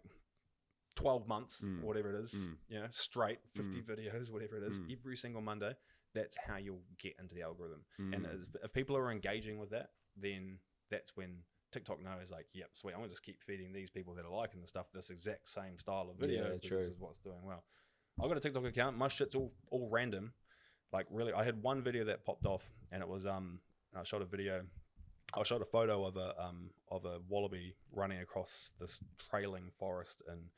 12 months, or whatever it is, you know, straight 50 videos, whatever it is, every single Monday, that's how you'll get into the algorithm. And if people are engaging with that, then that's when TikTok knows, like, yep, sweet, I'm gonna just keep feeding these people that are liking the stuff this exact same style of video, because this is what's doing well. I've got a TikTok account. My shit's all random. Like really, I had one video that popped off, and it was I shot a photo of a wallaby running across this trailing forest in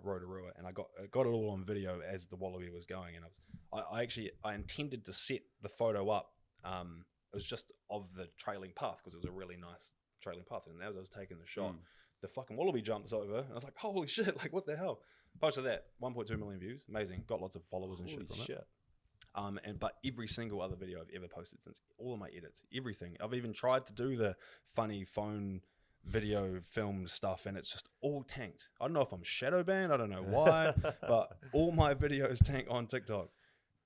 Rotorua, and I got it all on video as the wallaby was going, and I intended to set the photo up. It was just of the trailing path because it was a really nice trailing path, and as I was taking the shot, the fucking wallaby jumps over, and I was like, holy shit, like what the hell? Posted that, 1.2 million views, amazing, got lots of followers and shit from it. But every single other video I've ever posted since, all of my edits, everything. I've even tried to do the funny phone video filmed stuff, and it's just all tanked. I don't know if I'm shadow banned, I don't know why, but all my videos tank on TikTok.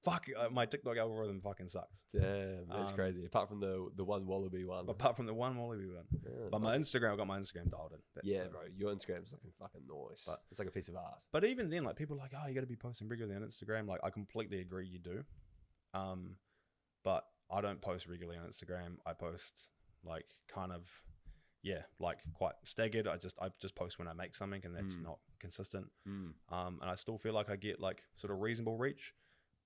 Fuck, my TikTok algorithm fucking sucks. Damn, that's crazy. Apart from the one wallaby one. Apart from the one wallaby one. Yeah, but my Instagram, I got my Instagram dialed in. That's bro, your Instagram's looking fucking nice. But it's like a piece of art. But even then, like people are like, oh, you got to be posting regularly on Instagram. Like I completely agree, you do. But I don't post regularly on Instagram. I post like kind of, yeah, like quite staggered. I just post when I make something, and that's not consistent. And I still feel like I get like sort of reasonable reach,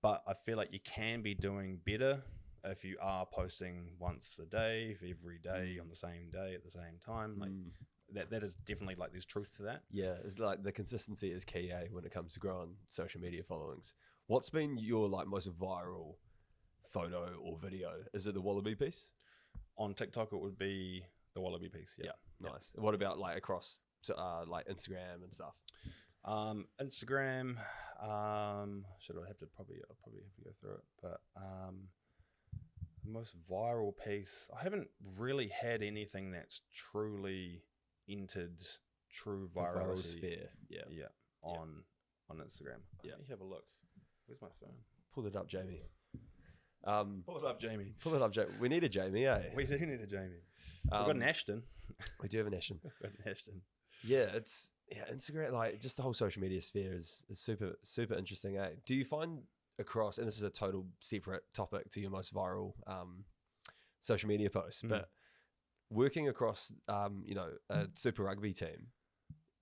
but I feel like you can be doing better if you are posting once a day, every day on the same day at the same time. Like that is definitely like there's truth to that. Yeah, it's like the consistency is key, when it comes to growing social media followings. What's been your like most viral photo or video? Is it the wallaby piece? On TikTok, it would be the wallaby piece. Yeah, nice. What about like across like Instagram and stuff? Instagram, I'll probably have to go through it, but the most viral piece, I haven't really had anything that's truly entered true virality. Viral sphere. Yeah. On Instagram. Yeah. Let me have a look. Where's my phone? Pull it up, Jamie. Pull it up, Jamie. Pull it up, Jamie. We need a Jamie, eh? We do need a Jamie. We've got an Ashton. We do have an Ashton. We've got an Ashton. Yeah, Instagram, like just the whole social media sphere is super, super interesting, eh? Do you find across, and this is a total separate topic to your most viral social media posts, but working across, a Super Rugby team,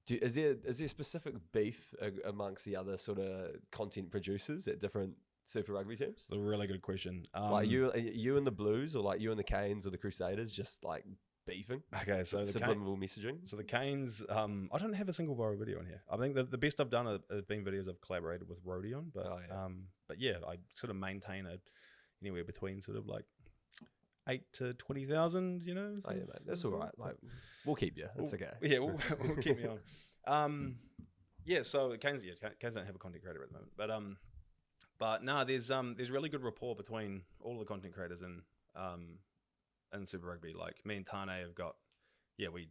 is there specific beef amongst the other sort of content producers at different Super Rugby teams? It's a really good question. Like you and the Blues, or like you and the Canes or the Crusaders, just like beefing? Okay, so subliminal messaging. So the Canes, I don't have a single viral video on here. I think the best I've done have been videos I've collaborated with Rody on, but I sort of maintain anywhere between sort of like 8 to 20,000, you know. Oh, yeah, mate. That's all right. Like, we'll keep you. It's okay. Yeah, we'll keep me on. So the Canes, Canes don't have a content creator at the moment, but no, there's really good rapport between all the content creators in Super Rugby. Like me and Tane have got, we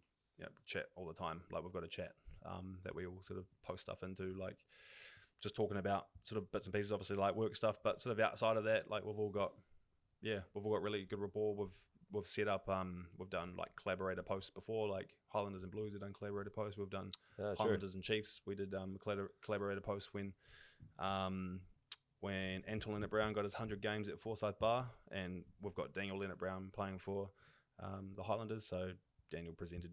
chat all the time. Like we've got a chat that we all sort of post stuff into, like just talking about sort of bits and pieces, obviously like work stuff, but sort of outside of that, like we've all got really good rapport. We've set up, we've done like collaborator posts before, like Highlanders and Blues have done collaborator posts. We've done Highlanders and Chiefs. We did collaborator posts when Anton Leonard-Brown got his 100 games at Forsyth Bar, and we've got Daniel Leonard-Brown playing for the Highlanders. So Daniel presented,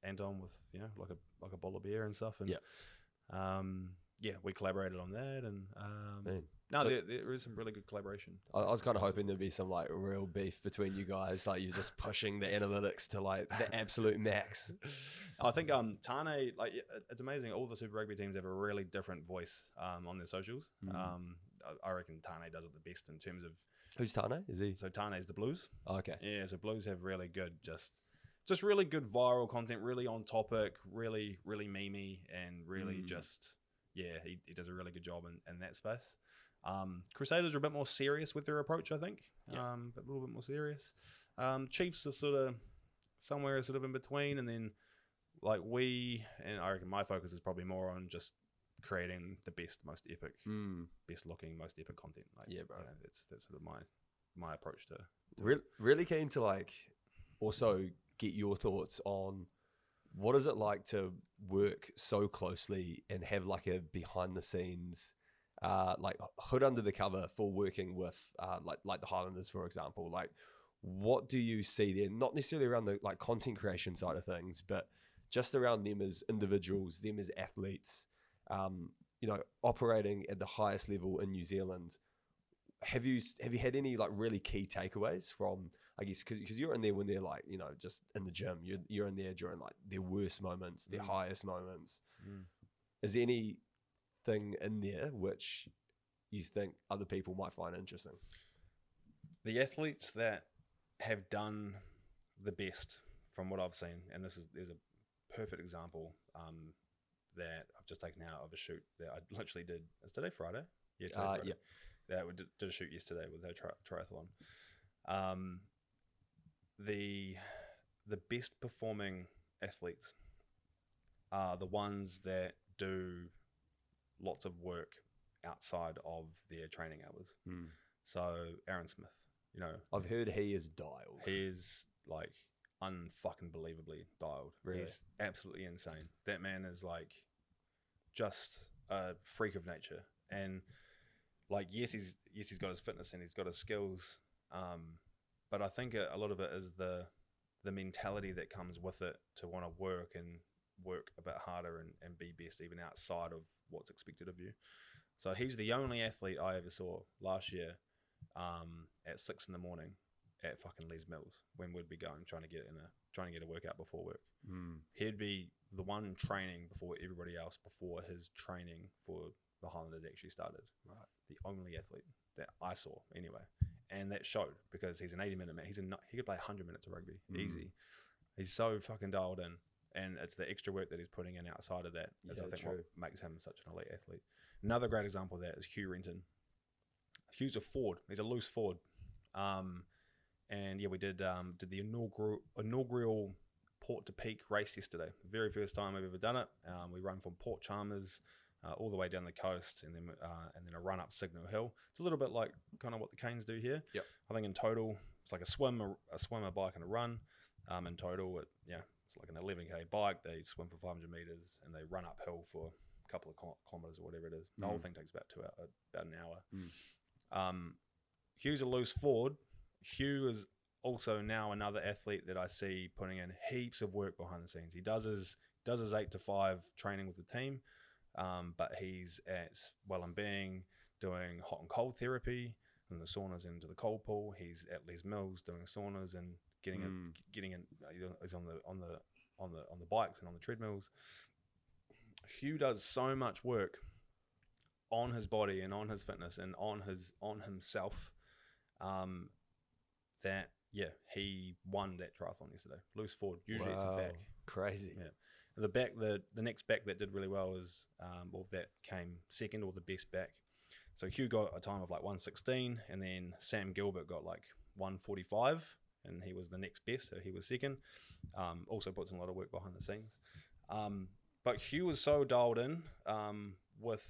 Anton with like a bottle of beer and stuff, and we collaborated on that, and there is some really good collaboration. I was kind of hoping there'd be some like real beef between you guys, like you're just pushing the analytics to like the absolute max. I think Tane, like it's amazing. All the Super Rugby teams have a really different voice on their socials. I reckon Tane does it the best in terms of. Who's Tane? Is he? So Tane's the Blues. Oh, okay. Yeah, so Blues have really good, just really good viral content, really on topic, really memey, and really he does a really good job in that space. Crusaders are a bit more serious with their approach, I think. But a little bit more serious. Chiefs are sort of somewhere sort of in between, and then like I reckon my focus is probably more on just creating the best, most epic, best looking, most epic content. Like, yeah, bro. That's sort of my approach to really keen to like also get your thoughts on what is it like to work so closely and have like a behind the scenes like hood under the cover for working with like the Highlanders, for example. Like what do you see there, not necessarily around the like content creation side of things, but just around them as individuals, them as athletes, operating at the highest level in New Zealand? Have you had any like really key takeaways from, I guess, because you're in there when they're like, just in the gym, you're in there during like their worst moments, their highest moments. Is there anything in there which you think other people might find interesting? The athletes that have done the best from what I've seen, and there's a perfect example that I've just taken out of a shoot that I literally did. Is today Friday? Yeah, today Friday. Yeah, we did a shoot yesterday with our triathlon. The best performing athletes are the ones that do lots of work outside of their training hours. So Aaron Smith, I've heard he is dialed. He is like unfucking believably dialed. Really? He's absolutely insane. That man is like just a freak of nature. And like yes he's got his fitness and he's got his skills, but I think a lot of it is the mentality that comes with it to want to work a bit harder and be best even outside of what's expected of you. So he's the only athlete I ever saw last year at 6 a.m. at fucking Les Mills when we'd be going trying to get a workout before work. He'd be the one training before everybody else before his training for the Highlanders actually started. Right. The only athlete that I saw anyway. And that showed because he's an 80-minute man. He could play 100 minutes of rugby easy. He's so fucking dialed in, and it's the extra work that he's putting in outside of that is I think what makes him such an elite athlete. Another great example of that is Hugh Renton. Hugh's a forward. He's a loose forward. And yeah, we did the inaugural Port to Peak race yesterday. Very first time I've ever done it. We run from Port Chalmers all the way down the coast, and then a run up Signal Hill. It's a little bit like kind of what the Canes do here. Yep. I think in total it's like a swim, a bike, and a run. In total, it's like an 11k bike. They swim for 500 meters and they run uphill for a couple of kilometers or whatever it is. The whole thing takes about an hour. Hugh's a loose forward. Hugh is also now another athlete that I see putting in heaps of work behind the scenes. He does his 8 to 5 training with the team, but he's at Well and Being doing hot and cold therapy and the saunas into the cold pool. He's at Les Mills doing saunas and getting in. He's on the bikes and on the treadmills. Hugh does so much work on his body and on his fitness and on himself that he won that triathlon yesterday. Loose forward. Usually it's a back. Crazy. Yeah. And the next back that did really well is that came second, or the best back. So Hugh got a time of like 1:16, and then Sam Gilbert got like 1:45, and he was the next best, so he was second. Also puts in a lot of work behind the scenes. But Hugh was so dialed in with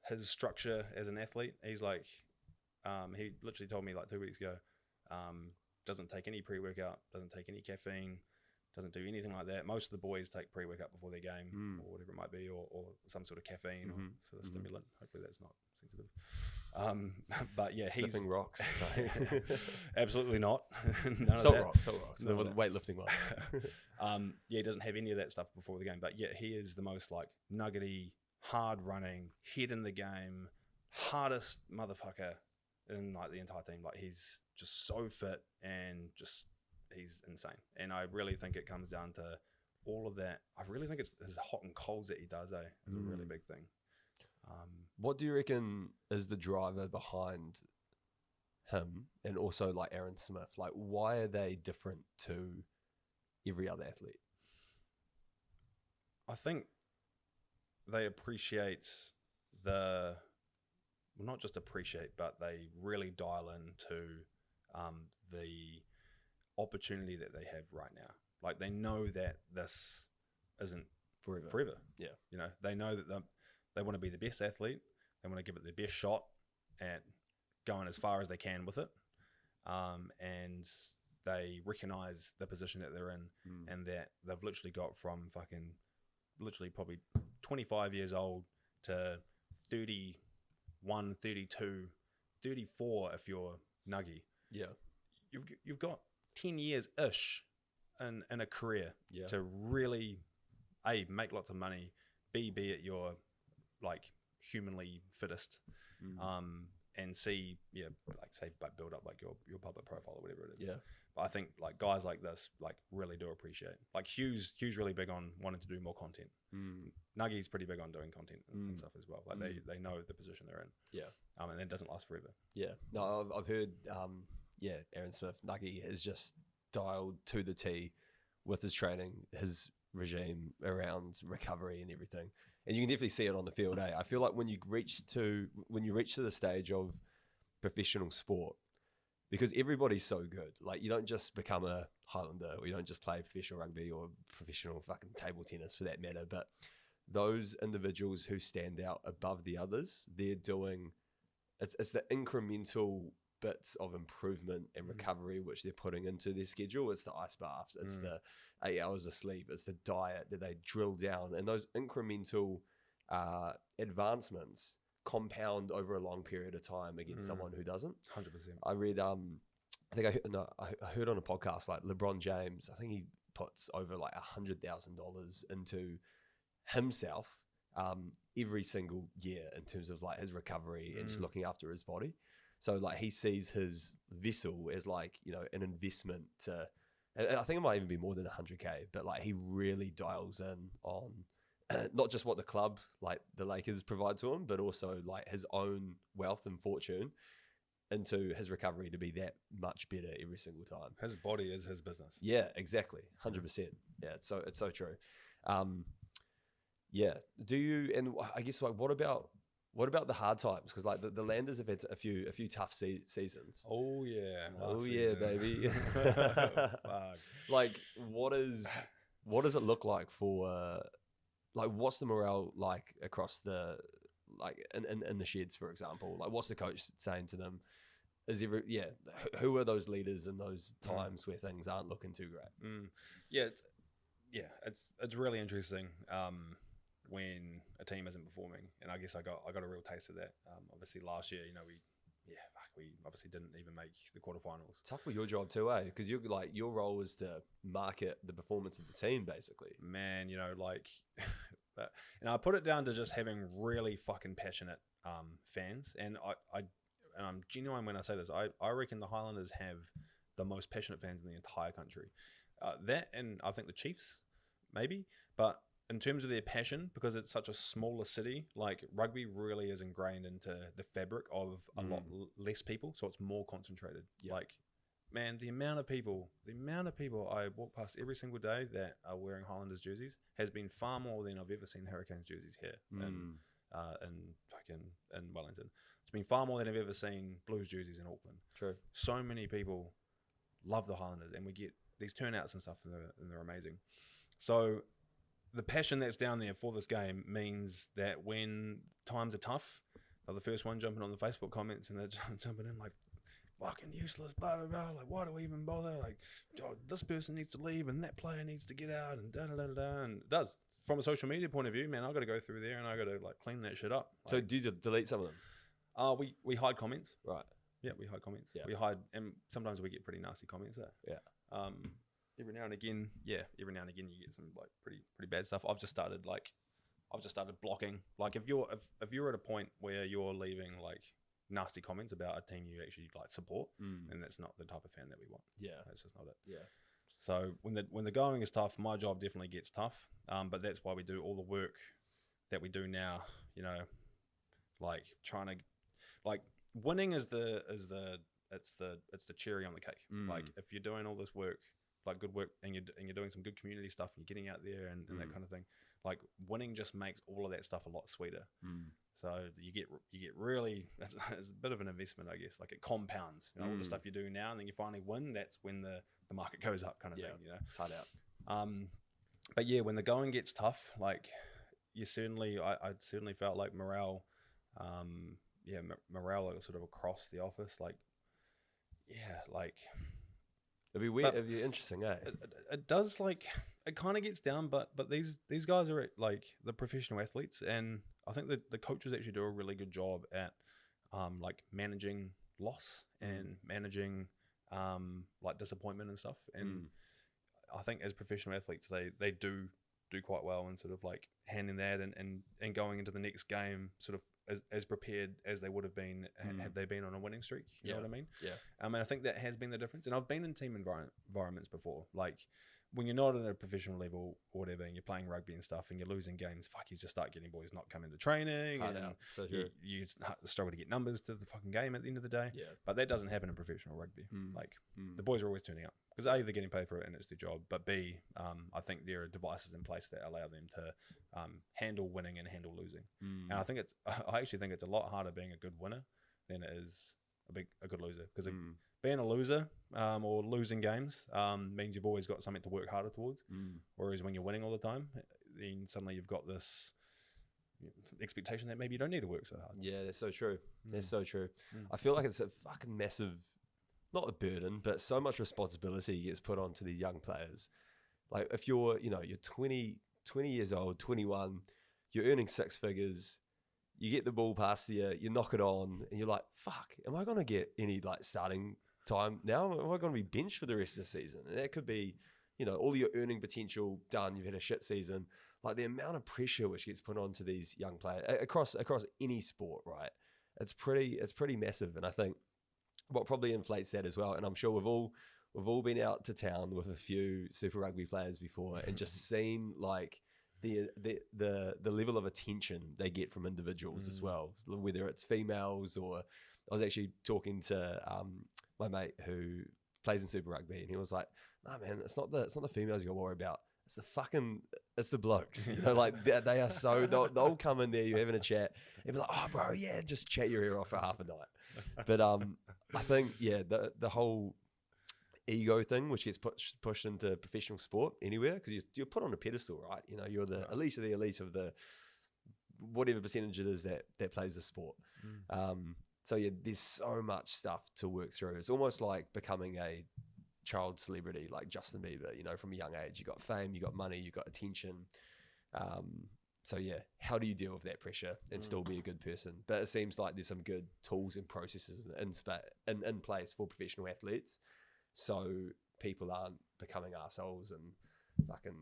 his structure as an athlete. He's like, he literally told me like 2 weeks ago, doesn't take any pre-workout, doesn't take any caffeine, doesn't do anything like that. Most of the boys take pre-workout before their game or whatever it might be, or some sort of caffeine or sort of stimulant. Hopefully that's not sensitive. But yeah, Sniffing rocks. Absolutely not. None Salt of that. rocks. The weightlifting ones. Yeah, he doesn't have any of that stuff before the game. But yeah, he is the most like nuggety, hard running, head in the game, hardest motherfucker in like the entire team. Like he's just so fit and just he's insane. And I really think it comes down to all of that. I really think it's his hot and colds that he does, is a really big thing. What do you reckon is the driver behind him and also like Aaron Smith? Like, why are they different to every other athlete? I think they appreciate not just appreciate, but they really dial into the opportunity that they have right now. Like they know that this isn't forever. Yeah. You know, they know that they want to be the best athlete. They want to give it their best shot at going as far as they can with it. And they recognize the position that they're in and that they've literally got from probably 25 years old to 31, 32, 34 if you're nuggy. Yeah. You've got 10 years-ish in a career to really, A, make lots of money, B, be at your, like, humanly fittest, and C, build up, like, your public profile or whatever it is. Yeah. But I think, like, guys like this, like, really do appreciate. Like, Hugh's really big on wanting to do more content. Nuggy's pretty big on doing content and stuff as well. Like, they know the position they're in. Yeah. And it doesn't last forever. Yeah. No, I've heard, Aaron Smith, Nuggy has just dialed to the T with his training, his regime around recovery and everything. And you can definitely see it on the field. I feel like when you reach to the stage of professional sport, because everybody's so good, like you don't just become a Highlander or you don't just play professional rugby or professional fucking table tennis for that matter, but those individuals who stand out above the others, they're doing, it's the incremental bits of improvement and recovery which they're putting into their schedule. It's the ice baths, it's the 8 hours of sleep, it's the diet that they drill down, and those incremental advancements compound over a long period of time against someone who doesn't. 100%. I read, I think I heard on a podcast, like LeBron James, I think he puts over like $100,000 into himself every single year in terms of like his recovery and just looking after his body. So like he sees his vessel as like, you know, an investment to, and I think it might even be more than 100K, but like he really dials in on not just what the club, like the Lakers, provide to him, but also like his own wealth and fortune into his recovery to be that much better every single time. His body is his business. Yeah, exactly. 100%. Yeah, it's so true. Yeah. Do you, and I guess like, what about the hard times? Because like the Landers have had a few tough seasons. Oh yeah. Oh yeah, baby. Fuck. Like what does it look like for, like what's the morale like across the, like in the sheds, for example? Like what's the coach saying to them? Who are those leaders in those times where things aren't looking too great? It's really interesting when a team isn't performing, and I guess I got a real taste of that. Obviously last year, you know, we obviously didn't even make the quarterfinals. Tough for your job too, eh? Because you're like, your role is to market the performance of the team, basically. Man, you know, like, and I put it down to just having really fucking passionate fans, and I'm genuine when I say this. I reckon the Highlanders have the most passionate fans in the entire country. That, and I think the Chiefs, maybe, but in terms of their passion, because it's such a smaller city, like rugby really is ingrained into the fabric of a lot less people, so it's more concentrated. Yep. Like, man, the amount of people I walk past every single day that are wearing Highlanders jerseys has been far more than I've ever seen Hurricanes jerseys here in Wellington. It's been far more than I've ever seen Blues jerseys in Auckland. True. So many people love the Highlanders, and we get these turnouts and stuff, and they're amazing. So the passion that's down there for this game means that when times are tough, they're the first one jumping on the Facebook comments, and they're jumping in like, fucking useless, blah, blah, blah. Like, why do we even bother? Like, oh, this person needs to leave, and that player needs to get out, and da-da-da-da-da. And it does. From a social media point of view, man, I've got to go through there, and I've got to, like, clean that shit up. Like, so do you delete some of them? We hide comments. Right. Yeah, we hide comments. Yeah. We hide, and sometimes we get pretty nasty comments there. Yeah. Every now and again, you get some like pretty bad stuff. I've just started blocking. Like if you're at a point where you're leaving like nasty comments about a team you actually like support, and that's not the type of fan that we want. Yeah, that's just not it. Yeah. So when the going is tough, my job definitely gets tough. But that's why we do all the work that we do now. You know, like trying to, like winning is the cherry on the cake. Like if you're doing all this work, like good work, and you're doing some good community stuff, and you're getting out there and that kind of thing, like winning just makes all of that stuff a lot sweeter. So you get really, it's a bit of an investment, I guess. Like it compounds, you know, all the stuff you do now, and then you finally win. That's when the market goes up, kind of thing, you know. Hard out. But yeah, when the going gets tough, like I certainly felt like morale, morale like, sort of across the office, like it'd be weird. It'd be interesting, eh? It does, like it kind of gets down, but these guys are like the professional athletes, and I think that the coaches actually do a really good job at like managing loss and managing like disappointment and stuff. And I think as professional athletes, they do quite well in sort of like handling that and going into the next game sort of as prepared as they would have been had they been on a winning streak. You know what I mean? Yeah. And I think that has been the difference. And I've been in team environments before. Like when you're not at a professional level or whatever, and you're playing rugby and stuff, and you're losing games, you just start getting boys not coming to training, so you struggle to get numbers to the fucking game at the end of the day. Yeah. But that doesn't happen in professional rugby. Like the boys are always turning up because A, they're getting paid for it and it's their job, but B, I think there are devices in place that allow them to handle winning and handle losing. And I actually think it's a lot harder being a good winner than it is a good loser, because being a loser or losing games means you've always got something to work harder towards. Whereas when you're winning all the time, then suddenly you've got this expectation that maybe you don't need to work so hard. Yeah, that's so true. That's so true. I feel like it's a fucking massive, not a burden, but so much responsibility gets put onto these young players. Like if you're 20 years old, 21, you're earning six figures, you get the ball past you knock it on, and you're like, fuck, am I going to get any like starting time now? Am I going to be benched for the rest of the season? And that could be, all your earning potential done. You've had a shit season. Like the amount of pressure which gets put onto these young players across any sport, right? It's pretty massive. And I think what probably inflates that as well, and I'm sure we've all been out to town with a few Super Rugby players before and just seen like the level of attention they get from individuals as well, whether it's females or I was actually talking to my mate who plays in Super Rugby, and he was like, "Nah, man, it's not the females you gotta worry about. It's the blokes. Like they are so they'll come in there, you're having a chat, and be like, oh, bro, yeah, just chat your ear off for half a night." But I think the whole ego thing, which gets pushed into professional sport anywhere, because you're put on a pedestal, right? You're the elite of the elite of the whatever percentage it is that plays the sport. So yeah, there's so much stuff to work through. It's almost like becoming a child celebrity like Justin Bieber, from a young age. You got fame, you got money, you got attention. So yeah, how do you deal with that pressure and still be a good person? But it seems like there's some good tools and processes in place for professional athletes, so people aren't becoming arseholes and fucking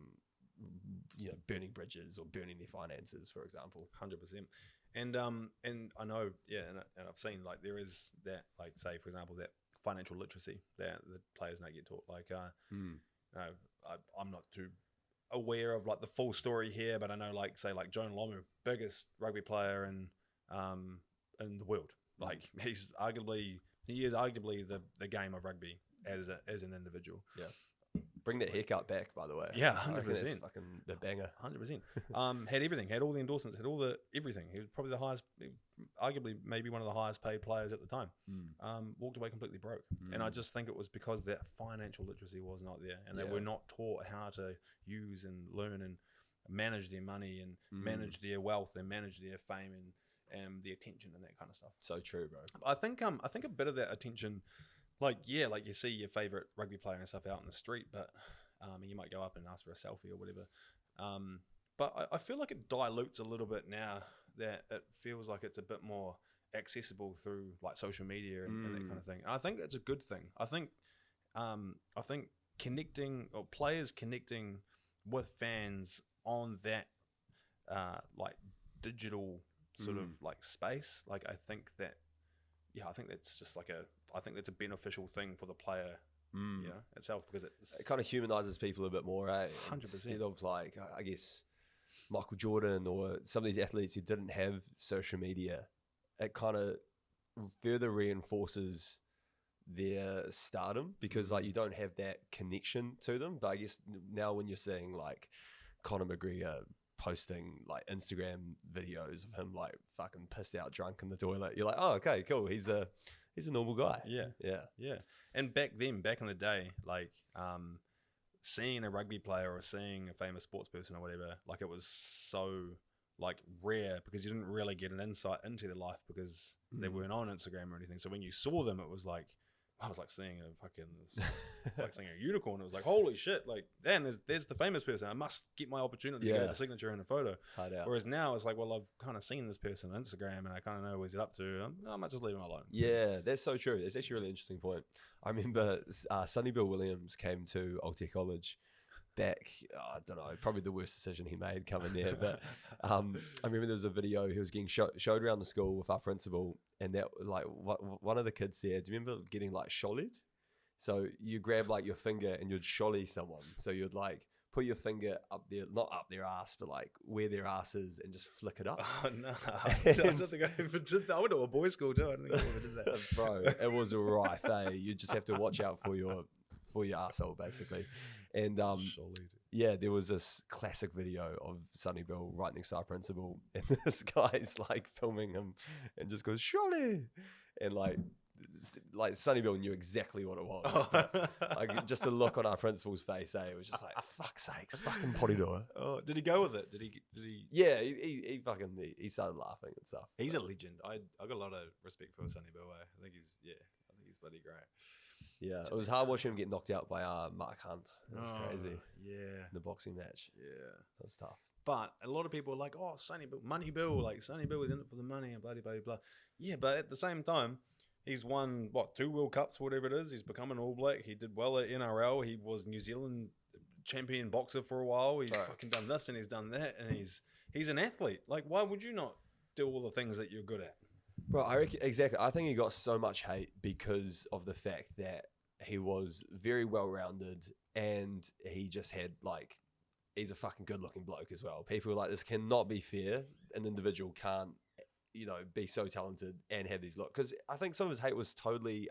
burning bridges or burning their finances, for example. 100%. And I know, and I've seen like there is that, like, say for example, that financial literacy that the players don't get taught. Like, I'm not too aware of like the full story here, but I know, like, say like Jonah Lomu, biggest rugby player in the world. Like he is arguably the game of rugby as an individual. Yeah. Bring that haircut back, by the way. Yeah, 100%. That's fucking the banger. 100%. Had everything, had all the endorsements, had all the everything. He was probably the highest, arguably maybe one of the highest paid players at the time. Walked away completely broke. And I just think it was because that financial literacy was not there, and they were not taught how to use and learn and manage their money and manage their wealth and manage their fame and the attention and that kind of stuff. So true, bro. I think a bit of that attention. Like you see your favorite rugby player and stuff out in the street, but and you might go up and ask for a selfie or whatever. But I feel like it dilutes a little bit now that it feels like it's a bit more accessible through like social media and that kind of thing. And I think it's a good thing. I think connecting, or players connecting with fans on that like digital sort of like space. Like I think that's just like I think that's a beneficial thing for the player, itself, because it kind of humanizes people a bit more, eh? 100%. Instead of like, I guess, Michael Jordan or some of these athletes who didn't have social media, it kind of further reinforces their stardom, because like you don't have that connection to them. But I guess now when you're seeing like Conor McGregor posting like Instagram videos of him like fucking pissed out drunk in the toilet, you're like, oh, okay, cool, he's a normal guy. Yeah. And back in the day, like seeing a rugby player or seeing a famous sports person or whatever, like it was so like rare, because you didn't really get an insight into their life because they weren't on Instagram or anything. So when you saw them, it was like, I was like seeing a fucking, like seeing a unicorn. It was like, holy shit! Like, then there's the famous person. I must get my opportunity to get the signature in a photo. Whereas now it's like, well, I've kind of seen this person on Instagram and I kind of know what he's up to. I might just leave him alone. Yeah, that's so true. That's actually a really interesting point. I remember Sonny Bill Williams came to Aotea College back, I don't know, probably the worst decision he made coming there. But I remember there was a video he was getting showed around the school with our principal, and that like one of the kids there, do you remember getting like shollied? So you grab like your finger and you'd sholly someone. So you'd like put your finger up there, not up their ass, but like where their ass is, and just flick it up. Oh no! I don't think I ever did that. I went to a boys' school too. I don't think I ever did that. Bro, it was a rife, eh? You just have to watch out for your asshole, basically. And yeah, there was this classic video of Sonny Bill right next to our principal, and this guy's like filming him and just goes "Surely," and like Sonny Bill knew exactly what it was. But, like, just the look on our principal's face, it was just like, fuck's sakes, fucking potty doer. Oh, did he go with it? Did he? Yeah, he started laughing and stuff. He's a legend. I got a lot of respect for Sonny Bill. I think he's bloody great. Yeah, it was hard watching him get knocked out by Mark Hunt. It was crazy. Yeah. In the boxing match. Yeah. That was tough. But a lot of people are like, oh, Sonny Bill, Money Bill, like Sonny Bill is in it for the money and blah, blah, blah. Yeah, but at the same time, he's won, 2 World Cups, whatever it is. He's become an All Black. He did well at NRL. He was New Zealand champion boxer for a while. He's fucking done this and he's done that. And he's an athlete. Like, why would you not do all the things that you're good at? Bro, I reckon, exactly. I think he got so much hate because of the fact that he was very well-rounded and he just had, like, he's a fucking good-looking bloke as well. People are like, this cannot be fair. An individual can't, be so talented and have these looks. Because I think some of his hate was totally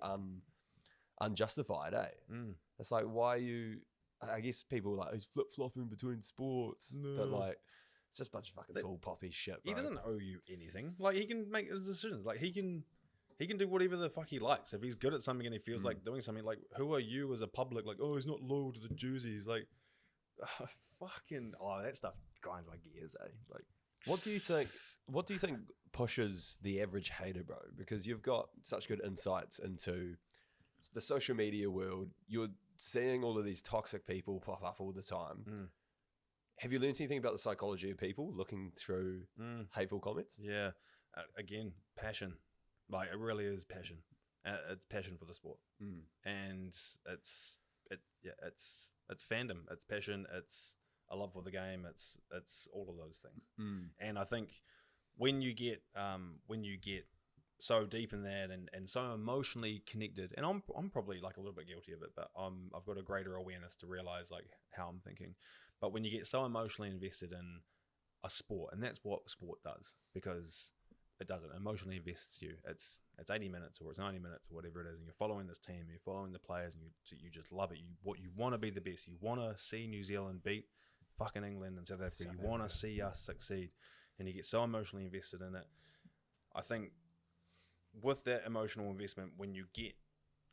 unjustified, eh? It's like, why are you... I guess people are like, he's flip-flopping between sports. No. But, like, it's just a bunch of fucking tall poppy shit, bro. He doesn't owe you anything. Like, he can make his decisions. Like, he can do whatever the fuck he likes. If he's good at something and he feels like doing something, like, who are you as a public? Like, oh, he's not loyal to the jerseys. Like, that stuff grinds my gears, eh? Like, what do you think pushes the average hater, bro? Because you've got such good insights into the social media world. You're seeing all of these toxic people pop up all the time. Have you learned anything about the psychology of people looking through hateful comments? Yeah. Again, passion. Like, it really is passion. It's passion for the sport. And it's fandom. It's passion. It's a love for the game. It's all of those things. And I think when you get so deep in that and so emotionally connected, and I'm probably like a little bit guilty of it, but I've got a greater awareness to realize like how I'm thinking. But when you get so emotionally invested in a sport, and that's what sport does, because it doesn't emotionally invests you. It's 80 minutes or it's 90 minutes or whatever it is, and you're following this team, you're following the players, and you just love it. You want to be the best. You want to see New Zealand beat fucking England and South Africa. You want to see us succeed, and you get so emotionally invested in it. I think with that emotional investment, when you get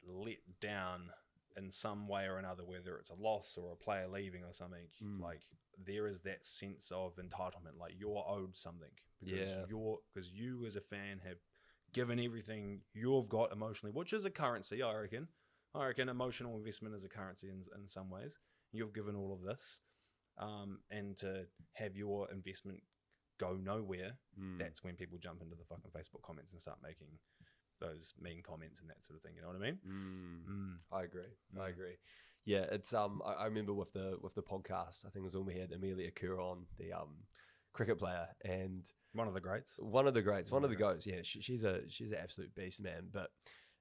let down in some way or another, whether it's a loss or a player leaving or something, like there is that sense of entitlement, like you're owed something because you as a fan have given everything you've got emotionally, which is a currency. I reckon emotional investment is a currency in some ways. You've given all of this, and to have your investment go nowhere, that's when people jump into the fucking Facebook comments and start making those mean comments and that sort of thing. You know what I mean? I agree. Yeah, it's I remember with the podcast, I think it was when we had Amelia Kerr on, the cricket player, and one of the greats, one of the goats. Yeah, she's an absolute beast, man. But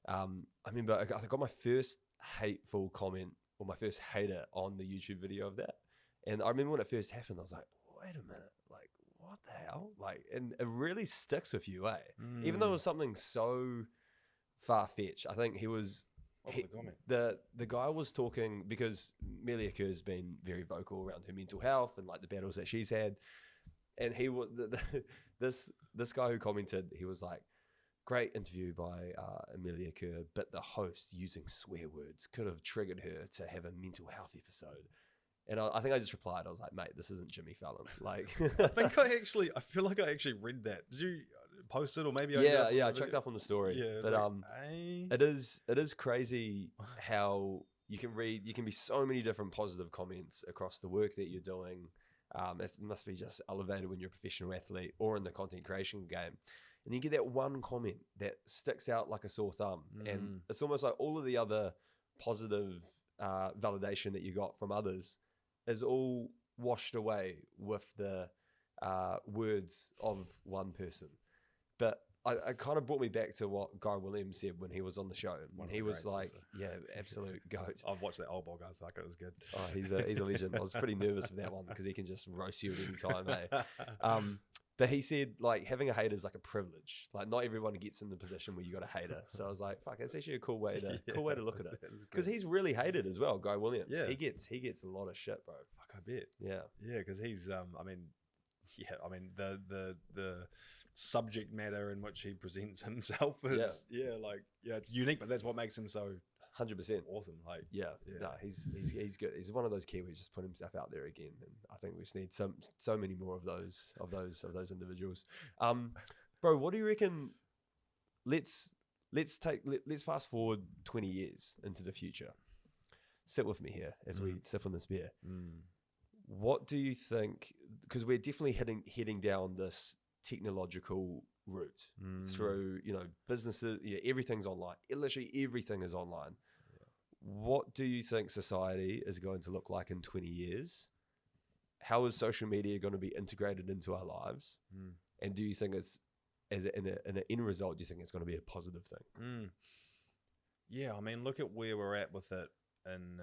I remember I got my first hateful comment or my first hater on the YouTube video of that, and I remember when it first happened, I was like, wait a minute, like, what the hell? Like, and it really sticks with you, eh? Even though it was something so far-fetched. I think he was... What was the comment? The guy was talking, because Amelia Kerr's been very vocal around her mental health and like the battles that she's had. And he was... This guy who commented, he was like, great interview by Amelia Kerr, but the host using swear words could have triggered her to have a mental health episode. And I think I just replied, I was like, mate, this isn't Jimmy Fallon. Like, I feel like I actually read that. Did you post it, or maybe? I checked up on the story. Yeah, but like, it is crazy how you can be so many different positive comments across the work that you're doing. It must be just elevated when you're a professional athlete or in the content creation game. And you get that one comment that sticks out like a sore thumb. And it's almost like all of the other positive validation that you got from others is all washed away with the words of one person. But it kind of brought me back to what Guy Williams said when he was on the show. When he was like, absolute goat. I've watched that old ball, guys. Like, it was good. Oh, he's a legend. I was pretty nervous for that one because he can just roast you at any time, eh? But he said, like, having a hater is like a privilege. Like, not everyone gets in the position where you got a hater. So I was like, fuck, that's actually a cool way to look at it. Because he's really hated as well, Guy Williams. Yeah. He gets a lot of shit, bro. Fuck, I bet. Yeah. Yeah, because he's the subject matter in which he presents himself is it's unique, but that's what makes him so 100% awesome. Like, no, he's good. He's one of those Kiwis just put himself out there again, and I think we just need so many more of those individuals. Bro, what do you reckon? Let's fast forward 20 years into the future. Sit with me here as we sip on this beer. What do you think? Because we're definitely heading down this technological route through, businesses. Yeah, everything's online. Literally everything is online. Yeah. What do you think society is going to look like in 20 years? How is social media going to be integrated into our lives? And do you think it's, in an end result, do you think it's going to be a positive thing? Yeah, I mean, look at where we're at with it in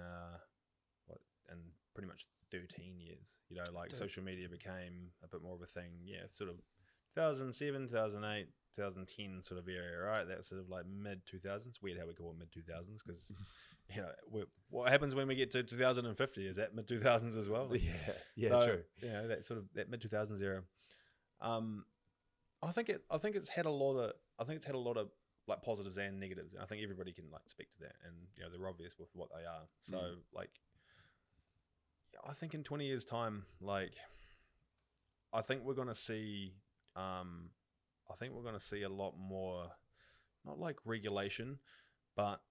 pretty much 13 years. Social media became a bit more of a thing. Yeah, sort of 2007, 2008, 2010 sort of area, right? That's sort of like mid 2000s. Weird how we call it mid 2000s because what happens when we get to 2050? Is that mid 2000s as well? True. That sort of that mid 2000s era. I think it's had a lot of like positives and negatives, and I think everybody can like speak to that, and they're obvious with what they are. So I think in 20 years time, I think we're going to see a lot more, not like regulation, but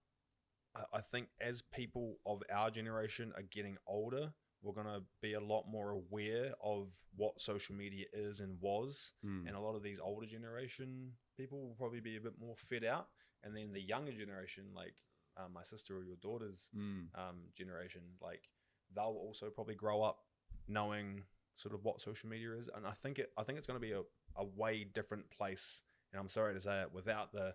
I think as people of our generation are getting older, we're going to be a lot more aware of what social media is and was. And a lot of these older generation people will probably be a bit more fed out. And then the younger generation, like my sister or your daughter's generation, they'll also probably grow up knowing sort of what social media is. And I think it's going to be a way different place. And I'm sorry to say it, without the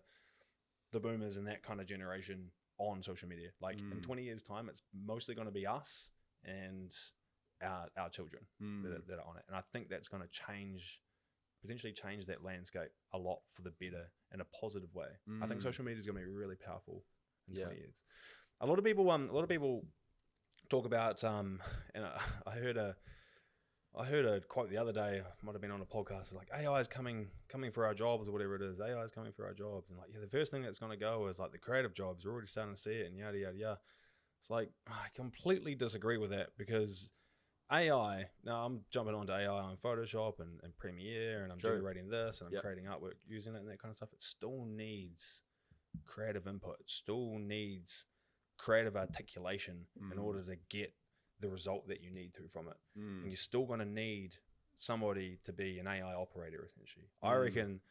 boomers and that kind of generation on social media. In 20 years time, it's mostly going to be us and our children that are on it. And I think that's going to potentially change that landscape a lot for the better in a positive way. I think social media is going to be really powerful in 20 years. A lot of people talk about, and I heard a quote the other day, might have been on a podcast, it's like AI is coming for our jobs or whatever it is. AI is coming for our jobs. And the first thing that's going to go is like the creative jobs. We're already starting to see it and yada, yada, yada. It's like, I completely disagree with that because AI, now I'm jumping onto AI on Photoshop and Premiere and I'm generating this and I'm creating artwork using it and that kind of stuff. It still needs creative input. It still needs creative articulation in order to get the result that you need from it. And you're still going to need somebody to be an AI operator, essentially. I reckon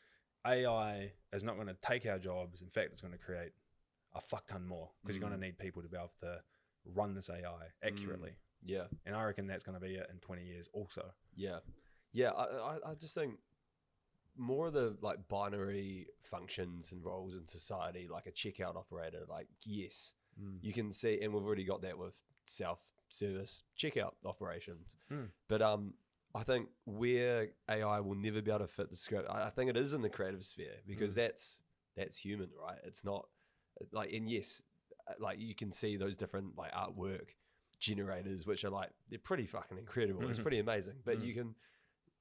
AI is not going to take our jobs. In fact, it's going to create a fuck ton more because you're going to need people to be able to run this AI accurately. Yeah. And I reckon that's going to be it in 20 years also. Yeah. Yeah. I just think more of the like binary functions and roles in society, like a checkout operator, yes, you can see, and we've already got that with self-service checkout operations. But I think where AI will never be able to fit the script, I think it is in the creative sphere because that's human, right? It's not like, and yes, like you can see those different like artwork generators, which are like, they're pretty fucking incredible. It's pretty amazing, but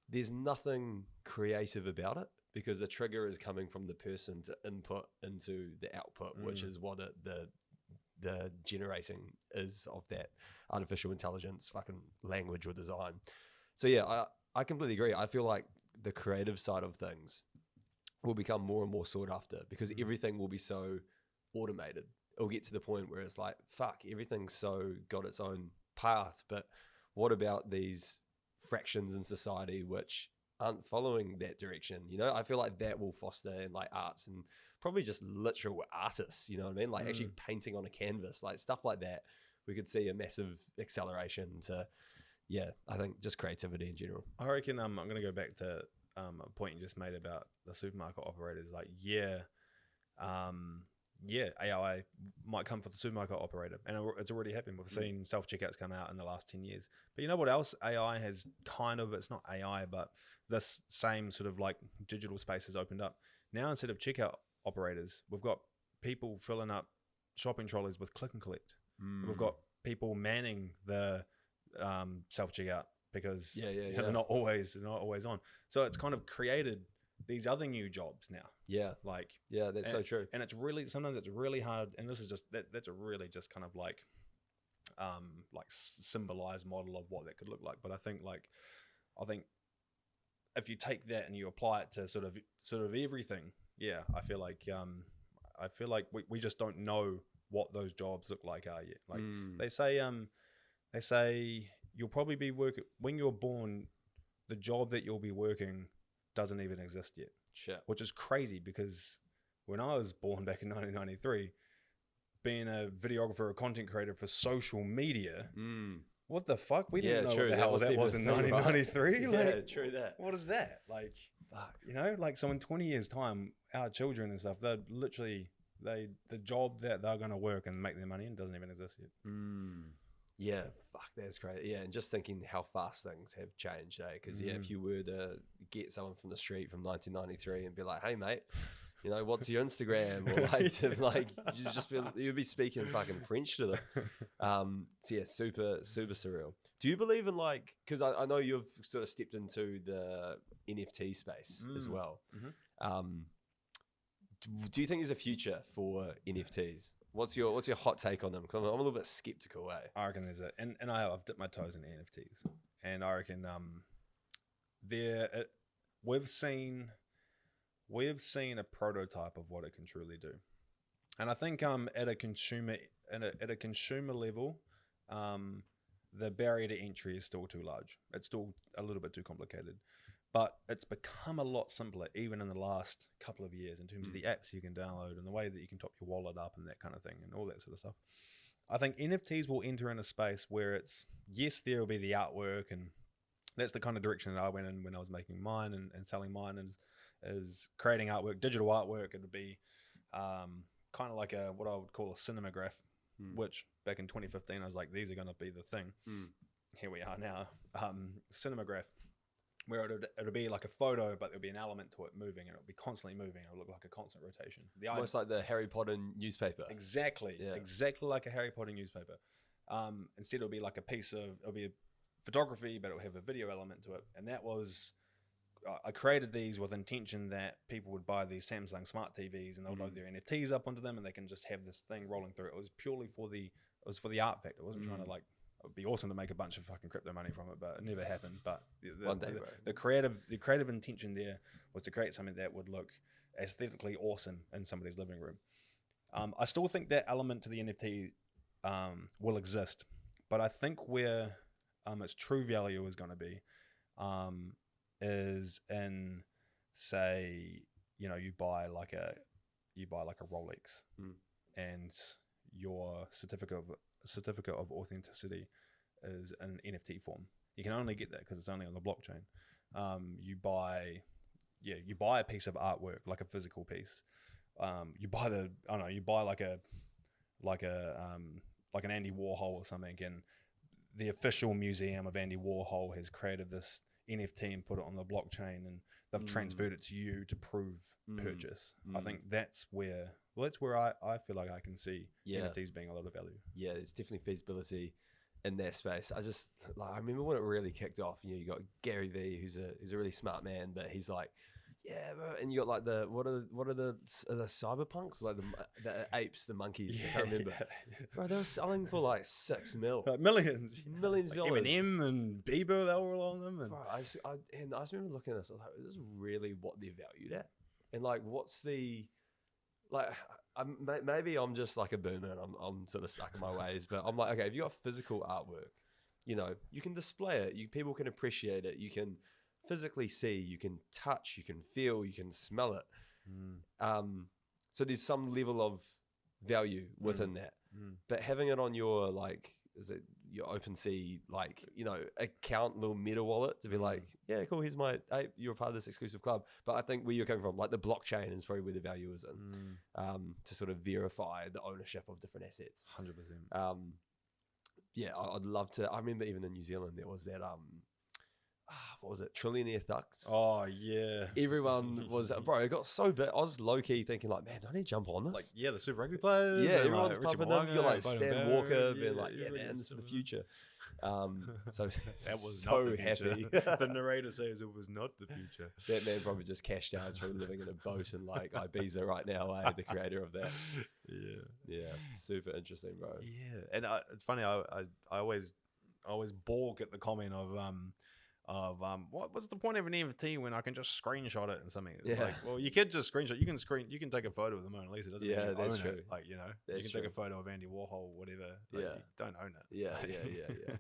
there's nothing creative about it because the trigger is coming from the person to input into the output, which is what the generating is of that artificial intelligence fucking language or design. So yeah, I completely agree. I feel like the creative side of things will become more and more sought after because everything will be so automated. It'll get to the point where it's like, fuck, everything's so got its own path. But what about these fractions in society which aren't following that direction? I feel like that will foster in like arts and probably just literal artists, you know what I mean? Like actually painting on a canvas, like stuff like that. We could see a massive acceleration to, I think just creativity in general. I reckon I'm going to go back to a point you just made about the supermarket operators. Like, AI might come for the supermarket operator, and it's already happened. We've seen self-checkouts come out in the last 10 years. But you know what else AI has it's not AI, but this same sort of like digital space has opened up. Now, instead of checkout operators, we've got people filling up shopping trolleys with click and collect. We've got people manning the self-checkout because they're not always on. So it's kind of created these other new jobs now. That's so true. And sometimes it's really hard, and this is just that's a really just kind of like symbolized model of what that could look like. But I think if you take that and you apply it to sort of everything, I feel like we just don't know what those jobs look like yet. Like they say you'll probably be working when you're born. The job that you'll be working doesn't even exist yet. Shit. Which is crazy because when I was born back in 1993, being a videographer or content creator for social media, what the fuck? We didn't know what the hell that was in 1993. Yeah, Like, true that. What is that? Like, fuck. You know, like, so in 20 years' time, our children and stuff, they're literally, the job that they're going to work and make their money in doesn't even exist yet. Yeah, fuck, that's great. Yeah, and just thinking how fast things have changed, eh? Because if you were to get someone from the street from 1993 and be like, "Hey, mate, you know, what's your Instagram?" Or like you'd be speaking fucking French to them. So yeah, super surreal. Do you believe in like? Because I know you've sort of stepped into the NFT space as well. Do you think there's a future for NFTs? What's your hot take on them? Because I'm a little bit skeptical, eh? I reckon there's and I've dipped my toes in NFTs, and I reckon we've seen a prototype of what it can truly do, and I think at a consumer level, the barrier to entry is still too large. It's still a little bit too complicated. But it's become a lot simpler, even in the last couple of years, in terms of the apps you can download and the way that you can top your wallet up and that kind of thing and all that sort of stuff. I think NFTs will enter in a space where it's, yes, there will be the artwork, and that's the kind of direction that I went in when I was making mine and selling mine, is creating artwork, digital artwork. It would be kind of like what I would call a cinematograph, which back in 2015, I was like, these are going to be the thing. Here we are now. Cinematograph, where it'll be like a photo, but there'll be an element to it moving, and it'll be constantly moving. It'll look like a constant rotation. Almost like the Harry Potter newspaper. Exactly. Yeah. Exactly like a Harry Potter newspaper. Instead, it'll be like it'll be a photography, but it'll have a video element to it. And that was, I created these with intention that people would buy these Samsung smart TVs and they'll load their NFTs up onto them, and they can just have this thing rolling through. It was purely for the art factor. It wasn't trying to like, it would be awesome to make a bunch of fucking crypto money from it, but it never happened. But the creative intention there was to create something that would look aesthetically awesome in somebody's living room. I still think that element to the NFT will exist, but I think where its true value is going to be is in, say, you know, you buy like a Rolex, and your certificate of authenticity is an NFT form. You can only get that because it's only on the blockchain. You buy a piece of artwork, like a physical piece. You buy like an Andy Warhol or something, and the official museum of Andy Warhol has created this NFT and put it on the blockchain, and they've transferred it to you to prove purchase. I think that's where I feel like I can see NFTs being a lot of value. Yeah, there's definitely feasibility in that space. I remember when it really kicked off. You know, you got Gary Vee, who's a really smart man, but he's like, yeah, bro. And you got like what are the cyberpunks, like the apes, the monkeys. I can't remember. Bro, they were selling for like $6 million, millions like dollars. Eminem and Bieber, they were all on them. And bro, I just remember looking at this. I was like, is this really what they're valued at? And like, what's the like? Maybe I'm just like a boomer and I'm sort of stuck in my ways. But I'm like, okay, if you got physical artwork, you know, you can display it. People can appreciate it. You can physically see, you can touch, you can feel, you can smell it. So there's some level of value within that. But having it on your, like, is it your OpenSea, like, you know, account, little meta wallet to be like, yeah, cool, here's my ape, you're a part of this exclusive club. But I think where you're coming from, like the blockchain is probably where the value is in, to sort of verify the ownership of different assets. 100%. Yeah, I'd love to. I remember even in New Zealand, there was that, what was it? Trillionaire Thugs. Oh yeah. Everyone was, bro, it got so big. I was low key thinking like, man, don't I need to jump on this? Like, yeah, the Super Rugby players. Yeah, everyone's like pumping them. You got like Stan Walker being like, yeah, man, this is the future. So that was so not the happy. The narrator says it was not the future. That man probably just cashed out. He's probably living in a boat in like Ibiza right now. The creator of that. Yeah, super interesting, bro. Yeah, and it's funny. I always balk at the comment of of what's the point of an NFT when I can just screenshot it and something? It's Yeah. like, well, you could just screenshot. You can take a photo of the Mona Lisa. It doesn't mean Yeah, you that's own true. it. Like, you know, That's you can take true. a photo of Andy Warhol, whatever. Like, Yeah. you don't own it. Yeah, Like,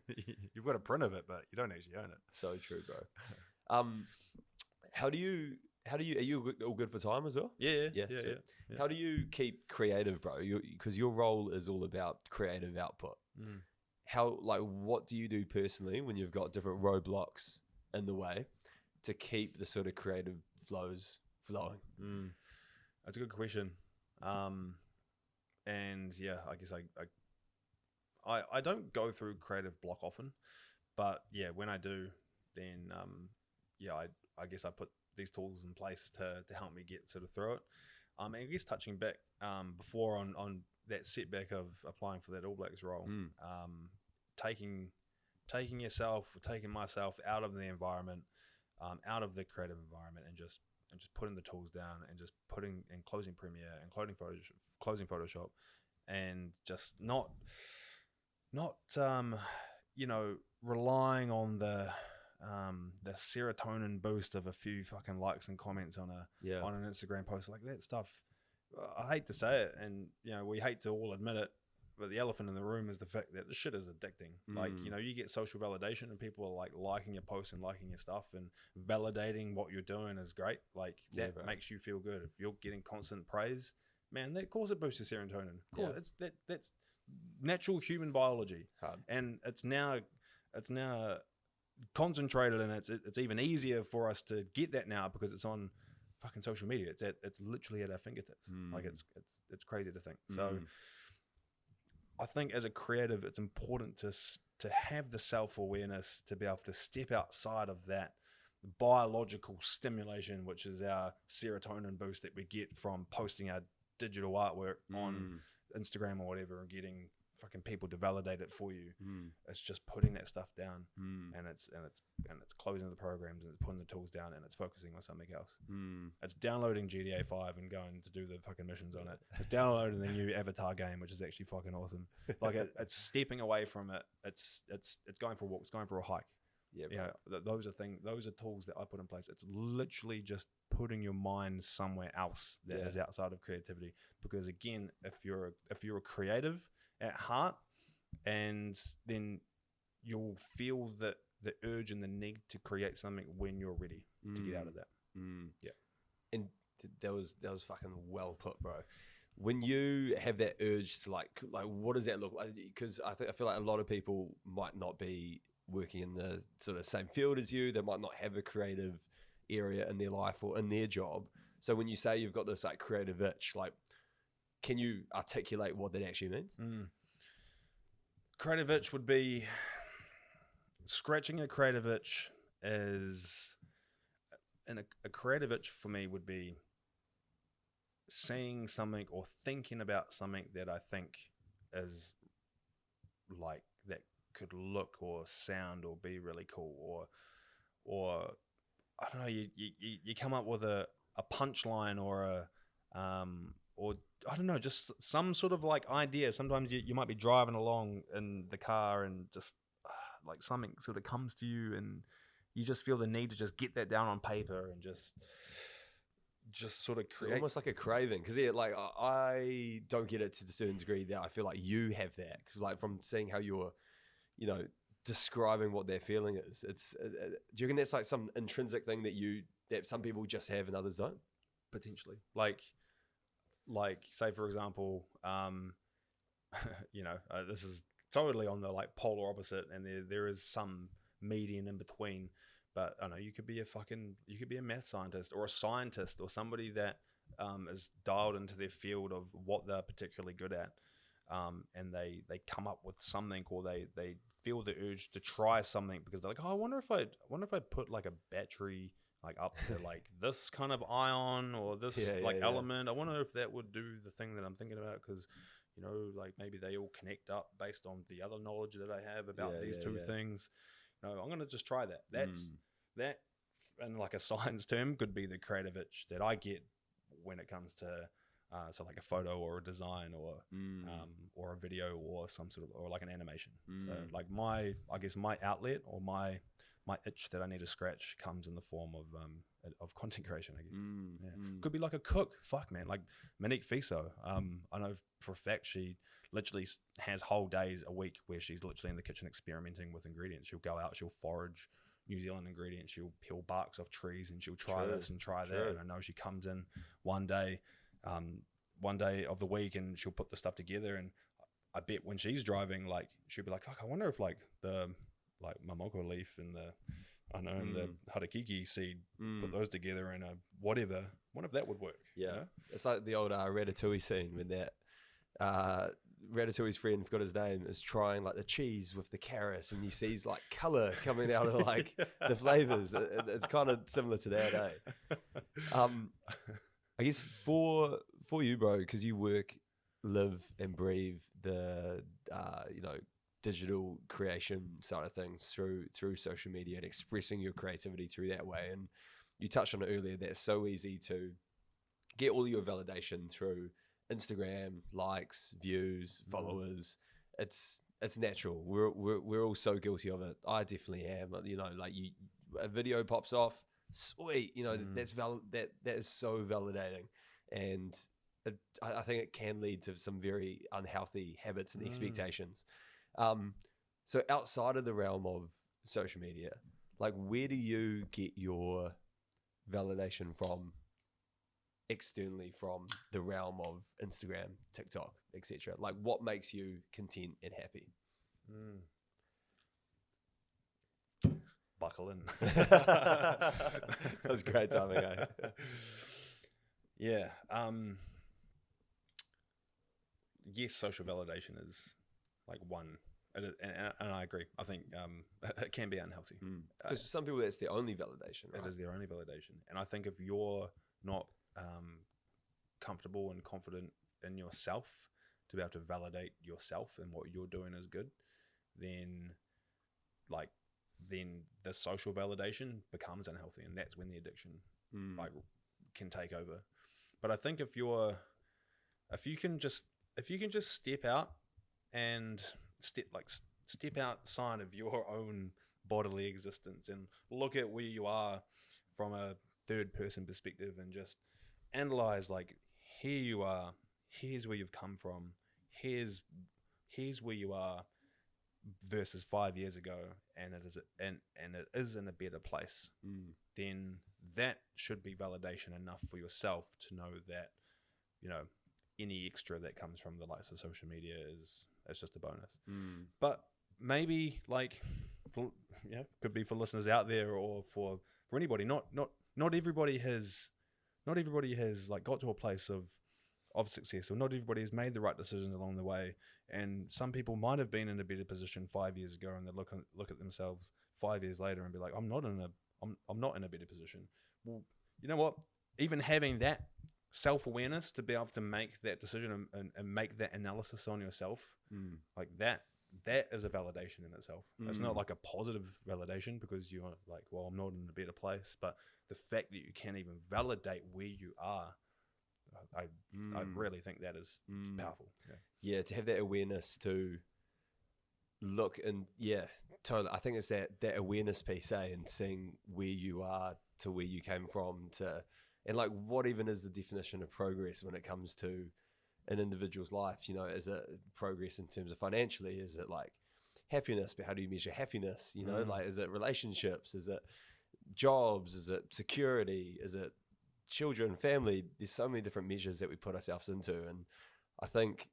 yeah. You've got a print of it, but you don't actually own it. So true, bro. How do you are you all good for time as well? Yeah. How do you keep creative, bro? Because your role is all about creative output. Mm. How, like, what do you do personally when you've got different roadblocks in the way to keep the sort of creative flows flowing? That's a good question. And yeah, I guess I don't go through creative block often, but yeah, when I do, then I guess I put these tools in place to help me get sort of through it. And I guess touching back before on that setback of applying for that All Blacks role, taking myself out of the environment, out of the creative environment, and just putting the tools down and just putting and closing Premiere and closing Photoshop, and just not relying on the serotonin boost of a few fucking likes and comments on an Instagram post. Like, that stuff, I hate to say it, and we hate to all admit it, but the elephant in the room is the fact that the shit is addicting. Like, you get social validation and people are like liking your posts and liking your stuff and validating what you're doing is great. Like, that makes you feel good. If you're getting constant praise, man, that of course it boosts your serotonin. Of course, that's natural human biology. And it's now concentrated, and it's even easier for us to get that now because it's on fucking social media. It's literally at our fingertips. Like, it's crazy to think. So I think as a creative, it's important to have the self-awareness to be able to step outside of that biological stimulation, which is our serotonin boost that we get from posting our digital artwork on Instagram or whatever and getting fucking people to validate it for you. It's just putting that stuff down, and it's closing the programs, and it's putting the tools down, and it's focusing on something else. It's downloading GTA 5 and going to do the fucking missions on it. It's downloading the new Avatar game, which is actually fucking awesome. Like, it's stepping away from it. It's going for a walk. It's going for a hike. Yeah, those are tools that I put in place. It's literally just putting your mind somewhere else that is outside of creativity. Because again, if you're a creative at heart, and then you'll feel the urge and the need to create something when you're ready to get out of that. And that was fucking well put, bro. When you have that urge to like what does that look like? Because I feel like a lot of people might not be working in the sort of same field as you. They might not have a creative area in their life or in their job. So when you say you've got this like creative itch, like, can you articulate what that actually means? Creative itch would be scratching a creative itch and a creative itch for me would be seeing something or thinking about something that I think is like that could look or sound or be really cool, or I don't know, you come up with a punchline or I don't know, just some sort of like idea. Sometimes you might be driving along in the car and just like something sort of comes to you and you just feel the need to just get that down on paper and just sort of create. It's almost like a craving, because like I don't get it to the certain degree that I feel like you have that, because like from seeing how you're describing what their feeling is, it's do you reckon that's like some intrinsic thing that some people just have and others don't? Potentially, like say for example, this is totally on the like polar opposite, and there is some median in between. But I know you could be a math scientist or a scientist or somebody that is dialed into their field of what they're particularly good at, and they come up with something, or they feel the urge to try something because they're like, oh, I wonder if I put like a battery like up to like this kind of ion or this element. I wonder if that would do the thing that I'm thinking about, because like maybe they all connect up based on the other knowledge that I have about these two things. I'm gonna just try that. That, and like a science term, could be the creative itch that I get when it comes to so like a photo or a design or a video or some sort of, or like an animation. So like my outlet or my my itch that I need to scratch comes in the form of content creation, I guess. Could be like a cook. Fuck, man. Like Monique Fiso. I know for a fact she literally has whole days a week where she's literally in the kitchen experimenting with ingredients. She'll go out, she'll forage New Zealand ingredients, she'll peel barks off trees, and she'll try this and try that. And I know she comes in one day of the week, and she'll put the stuff together. And I bet when she's driving, like she'll be like, "Fuck, I wonder if like the mamoko leaf and the harakiki seed, put those together and whatever. What if that would work?" Yeah, you know? It's like the old Ratatouille scene when that Ratatouille's friend, forgot his name, is trying like the cheese with the carrots, and he sees like color coming out of like the flavors. It's kind of similar to that, eh? I guess for you, bro, because you work, live, and breathe the digital creation side of things through social media and expressing your creativity through that way. And you touched on it earlier, that's so easy to get all your validation through Instagram, likes, views, followers. It's natural. We're all so guilty of it. I definitely am. Like a video pops off, sweet. That is so validating, and I think it can lead to some very unhealthy habits and expectations. So outside of the realm of social media, like where do you get your validation from externally, from the realm of Instagram, TikTok, etc.? Like what makes you content and happy? Buckle in. That was great timing, eh? Yeah. Yes, social validation is like one. And I agree. I think it can be unhealthy. Because for some people, that's their only validation, right? It is their only validation. And I think if you're not comfortable and confident in yourself to be able to validate yourself and what you're doing is good, then the social validation becomes unhealthy, and that's when the addiction can take over. But I think if you can just step out and step outside of your own bodily existence and look at where you are from a third person perspective and just analyze, like, here you are, here's where you've come from, here's where you are versus 5 years ago, and it is in a better place, then that should be validation enough for yourself to know that, any extra that comes from the likes of social media is just a bonus. But maybe could be for listeners out there, or for anybody. Not everybody has like got to a place of success, or not everybody has made the right decisions along the way. And some people might have been in a better position 5 years ago, and they look at themselves 5 years later and be like, I'm not in a better position. Well, you know what? Even having that self-awareness to be able to make that decision and make that analysis on yourself, like that is a validation in itself. It's not like a positive validation because you're like, well, I'm not in a better place, but the fact that you can even validate where you are, I really think that is powerful. Yeah, to have that awareness to look, and totally. I think it's that awareness piece, and seeing where you are to where you came from, and like what even is the definition of progress when it comes to an individual's life? Is it progress in terms of financially? Is it like happiness? But how do you measure happiness? Like, is it relationships? Is it jobs? Is it security? Is it children, family? There's so many different measures that we put ourselves into, and I think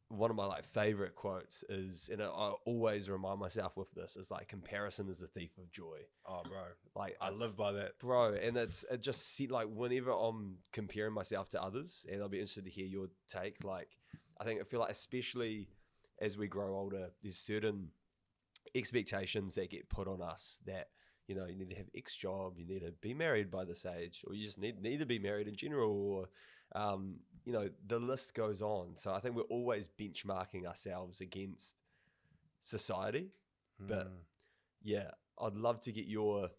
one of my favorite quotes is, and I always remind myself with this, is like, comparison is the thief of joy. Oh, bro, like I live by that, bro. And it just like whenever I'm comparing myself to others, and I'll be interested to hear your take. Like, I feel like especially as we grow older, there's certain expectations that get put on us that, you need to have X job, you need to be married by this age, or you just need to be married in general, or the list goes on. So I think we're always benchmarking ourselves against society. But yeah, I'd love to get your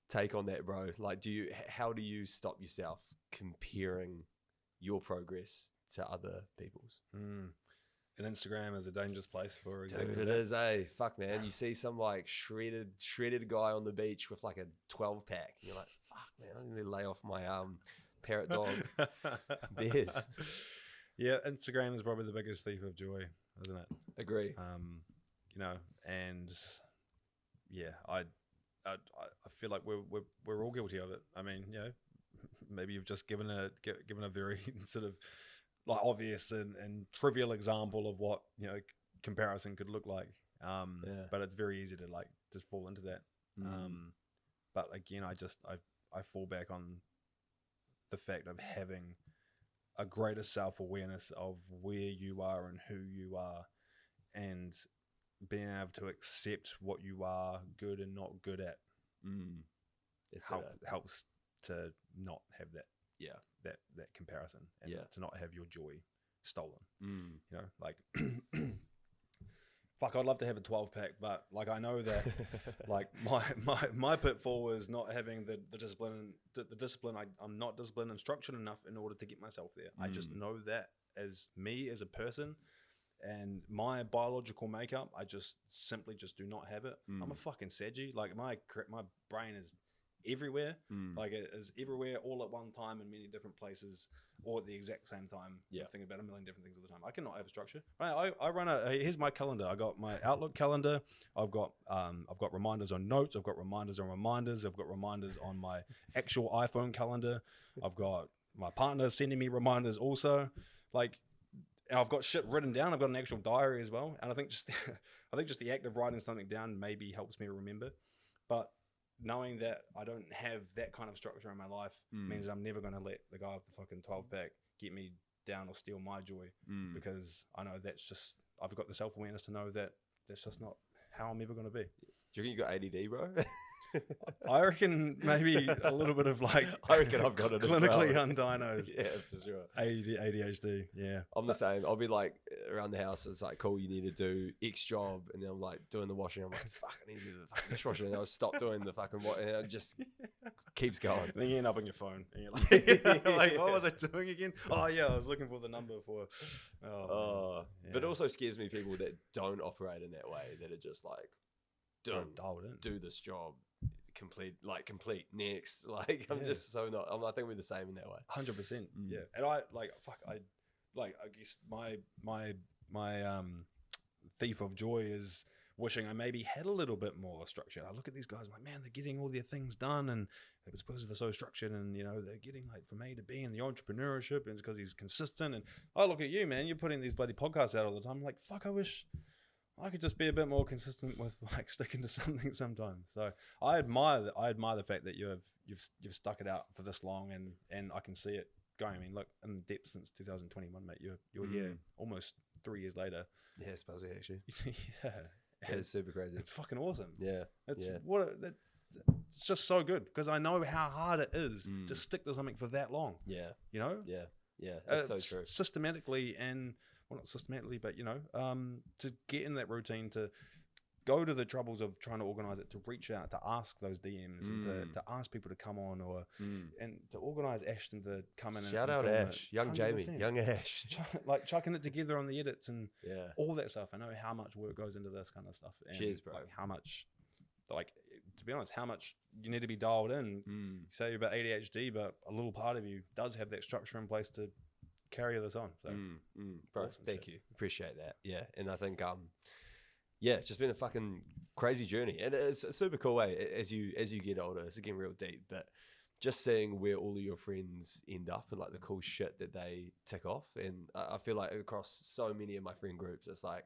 take on that, bro. Like, how do you stop yourself comparing your progress to other people's? And Instagram is a dangerous place for exactly Dude, it that. is, eh? Fuck, man. You see some like shredded guy on the beach with like a 12-pack. You're like, fuck, man, I need to lay off my parrot dog beers. Yeah, Instagram is probably the biggest thief of joy, isn't it? Agree. You know, and yeah, I feel like we're all guilty of it. I mean, you know, maybe you've just given a very sort of like obvious and trivial example of what, you know, comparison could look like. But it's very easy to like just fall into that. But again, I fall back on the fact of having a greater self-awareness of where you are and who you are, and being able to accept what you are good and not good at. Helps to not have that that comparison, and to not have your joy stolen. You know, like fuck, I'd love to have a 12-pack, but like I know that like my pitfall is not having the discipline. The discipline, I'm not disciplined and structured enough in order to get myself there. I just know that as me as a person and my biological makeup, I simply do not have it. I'm a fucking sedgy. Like my brain is everywhere. Like it is everywhere all at one time in many different places, or at the exact same time. I'm thinking about a million different things all the time. I cannot have a structure. I run here's my calendar. I got my Outlook calendar. I've got reminders on notes. I've got reminders on reminders. I've got reminders on my actual iPhone calendar. I've got my partner sending me reminders also. Like, and I've got shit written down. I've got an actual diary as well. And I think just the act of writing something down maybe helps me remember. But knowing that I don't have that kind of structure in my life means that I'm never going to let the guy with the fucking 12-pack get me down or steal my joy, because I know I've got the self-awareness to know that that's just not how I'm ever going to be. Do you reckon you got ADD, bro? I reckon maybe a little bit of like, I reckon I've got it clinically as well. undiagnosed. Yeah, for sure. ADHD, yeah. I'm the same. I'll be like around the house. It's like, cool, you need to do X job. And then I'm like doing the washing. I'm like, fuck, I need to do the fucking dishwashing. And I'll stop doing the fucking and it just keeps going. And then you end up on your phone. And you're like, like, what was I doing again? Oh, yeah, I was looking for the number for. Yeah. But it also scares me people that don't operate in that way, that are just like, do this job. Complete next. Like I'm just so not. I think we're the same in that way. 100%. Yeah, and I guess my thief of joy is wishing I maybe had a little bit more structure. I look at these guys, I'm like, man, they're getting all their things done, and it's because they're so structured, and you know they're getting like from A to B in the entrepreneurship, and it's because he's consistent. And I look at you, man, you're putting these bloody podcasts out all the time. I'm like, fuck, I wish I could just be a bit more consistent with like sticking to something sometimes. So I admire the fact that you've stuck it out for this long, and I can see it going. I mean, look, in depth since 2021, mate. You're here almost 3 years later. Yeah, it's buzzy actually. Yeah, it's super crazy. It's fucking awesome. Yeah, it's just so good, because I know how hard it is to stick to something for that long. Yeah, you know. Yeah, that's so true. Systematically and. Well, not systematically, but, you know, to get in that routine, to go to the troubles of trying to organize it, to reach out, to ask those DMs, and to ask people to come on, or and to organize Ashton to come in. Shout out Ash, young 100%. Jamie, young Ash, like chucking it together on the edits and all that stuff. I know how much work goes into this kind of stuff. And cheers, bro. Like how much, like, to be honest, how much you need to be dialed in. You say about ADHD, but a little part of you does have that structure in place to carry this on. So bro, awesome thank you, appreciate that. Yeah, and I think it's just been a fucking crazy journey, and it's a super cool way as you get older. It's getting real deep, but just seeing where all of your friends end up and like the cool shit that they tick off. And I feel like across so many of my friend groups, it's like,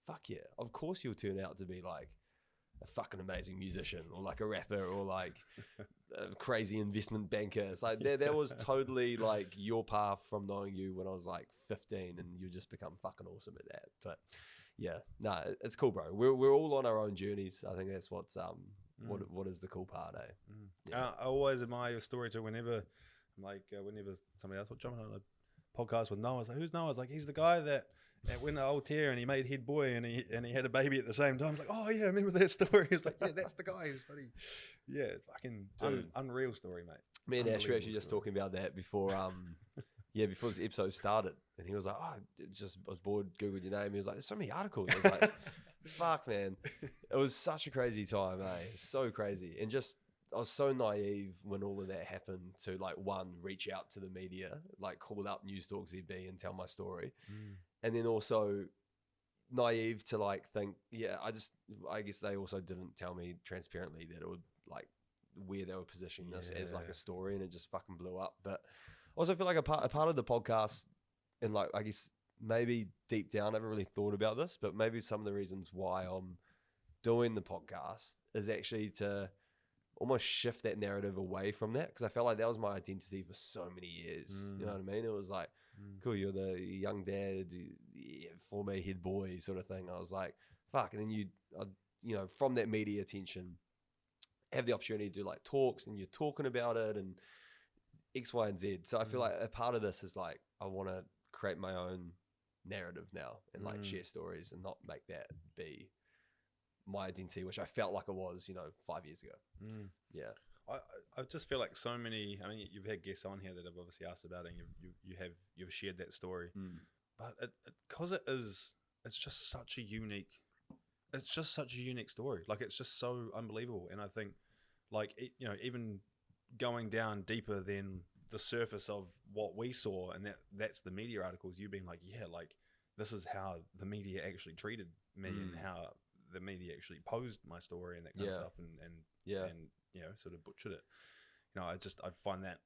fuck yeah, of course you'll turn out to be like a fucking amazing musician, or like a rapper, or like a crazy investment banker. It's like that was totally like your path from knowing you when I was like 15, and you just become fucking awesome at that. But yeah, it's cool, bro. We're all on our own journeys. I think that's what's what is the cool part, eh? Yeah. I always admire your story too. Whenever somebody else was jumping on a podcast with Noah, I was like, who's Noah? I was like, he's the guy that went to Old Tear and he made Head Boy and he had a baby at the same time. I was like, oh yeah, I remember that story. It's like, yeah, that's the guy. He's funny. Yeah, fucking unreal story, mate. Me and Ash were actually just talking about that before Yeah, before this episode started, and he was like, "Oh, I was bored. Googled your name." He was like, "There's so many articles." I was like, "Fuck, man!" It was such a crazy time, It's so crazy, and just I was so naive when all of that happened to like one reach out to the media, like call up News Talk ZB and tell my story, and then also naive to like think, I guess they also didn't tell me transparently that it would like where they were positioning this as like a story, and it just fucking blew up. But I also feel like a part of the podcast, and like I guess maybe deep down I haven't really thought about this, but maybe some of the reasons why I'm doing the podcast is actually to almost shift that narrative away from that, because I felt like that was my identity for so many years. You know what I mean? It was like, cool, you're the young dad, former head boy sort of thing. I was like, fuck. And then you know, from that media attention, have the opportunity to do like talks, and you're talking about it and X, Y, and Z. So I feel like a part of this is like, I want to create my own narrative now and like share stories and not make that be my identity, which I felt like it was, you know, 5 years ago. Yeah. I just feel like so many. I mean, you've had guests on here that have obviously asked about it, and you've shared that story, but because it's just such a unique story. Like, it's just so unbelievable, and I think like you know, even going down deeper than the surface of what we saw, and that's the media articles. You being like, yeah, like this is how the media actually treated me, and how the media actually posed my story and that kind of stuff, and you know, sort of butchered it. You know, I just find that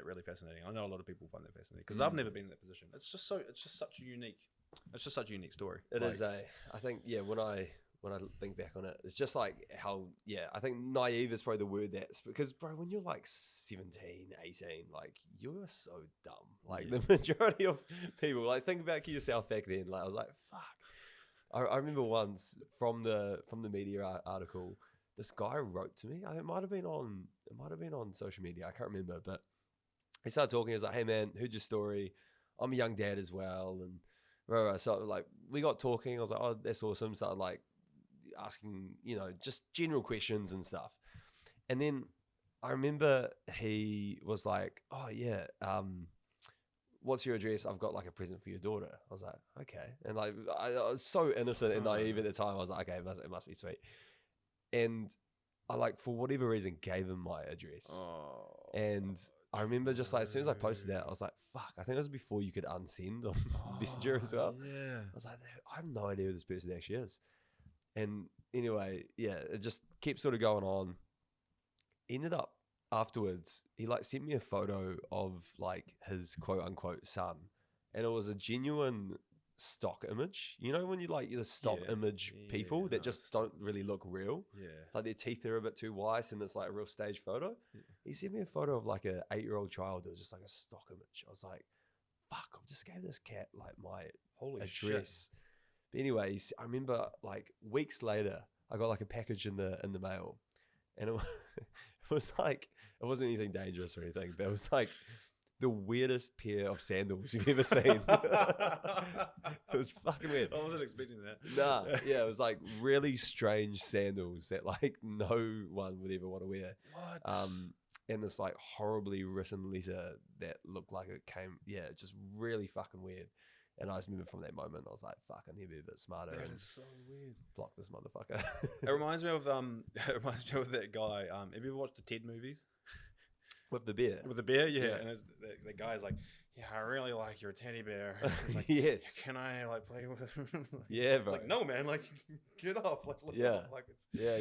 really fascinating. I know a lot of people find that fascinating because I've never been in that position. It's just such a unique story. It is I think when I think back on it, it's just like how I think naive is probably the word, that's because, bro, when you're like 17, 18, like you're so dumb. Like the majority of people, like think back to yourself back then. Like I was like, fuck. I remember once from the media article, this guy wrote to me. I think it might have been on social media. I can't remember, but he started talking. He was like, "Hey man, heard your story. I'm a young dad as well." And so like we got talking. I was like, "Oh, that's awesome." Started like asking, you know, just general questions and stuff. And then I remember he was like, "Oh yeah, what's your address? I've got like a present for your daughter." I was like, "Okay." And like I was so innocent and naive at the time. I was like, "Okay, it must be sweet." And I like, for whatever reason, gave him my address. And I remember just like, as soon as I posted that, I was like, fuck, I think it was before you could unsend on Messenger as well. Yeah. I was like, I have no idea who this person actually is. And anyway, it just kept sort of going on. Ended up afterwards, he like sent me a photo of like his quote unquote son. And it was a genuine stock image, you know, when you like the stock image people that just don't really look real, like their teeth are a bit too white and it's like a real stage photo. He sent me a photo of like a 8-year-old child that was just like a stock image. I was like, fuck, I just gave this cat like my address. Shit. But anyway, I remember like weeks later I got like a package in the mail, and it was like, it wasn't anything dangerous or anything, but it was like the weirdest pair of sandals you've ever seen. It was fucking weird. I wasn't expecting that. Nah, it was like really strange sandals that like no one would ever want to wear. What? And this like horribly written letter that looked like it came, just really fucking weird. And I just remember from that moment, I was like, fuck, I need to be a bit smarter. That is so weird. Block this motherfucker. It reminds me of that guy. Have you ever watched the Ted movies? With the bear? With the bear, yeah. And the guy's like, yeah, I really like your teddy bear. Like, yes. Can I like play with him? Yeah, bro. It's like, no, man, like get off. Like, look off. Like, yeah.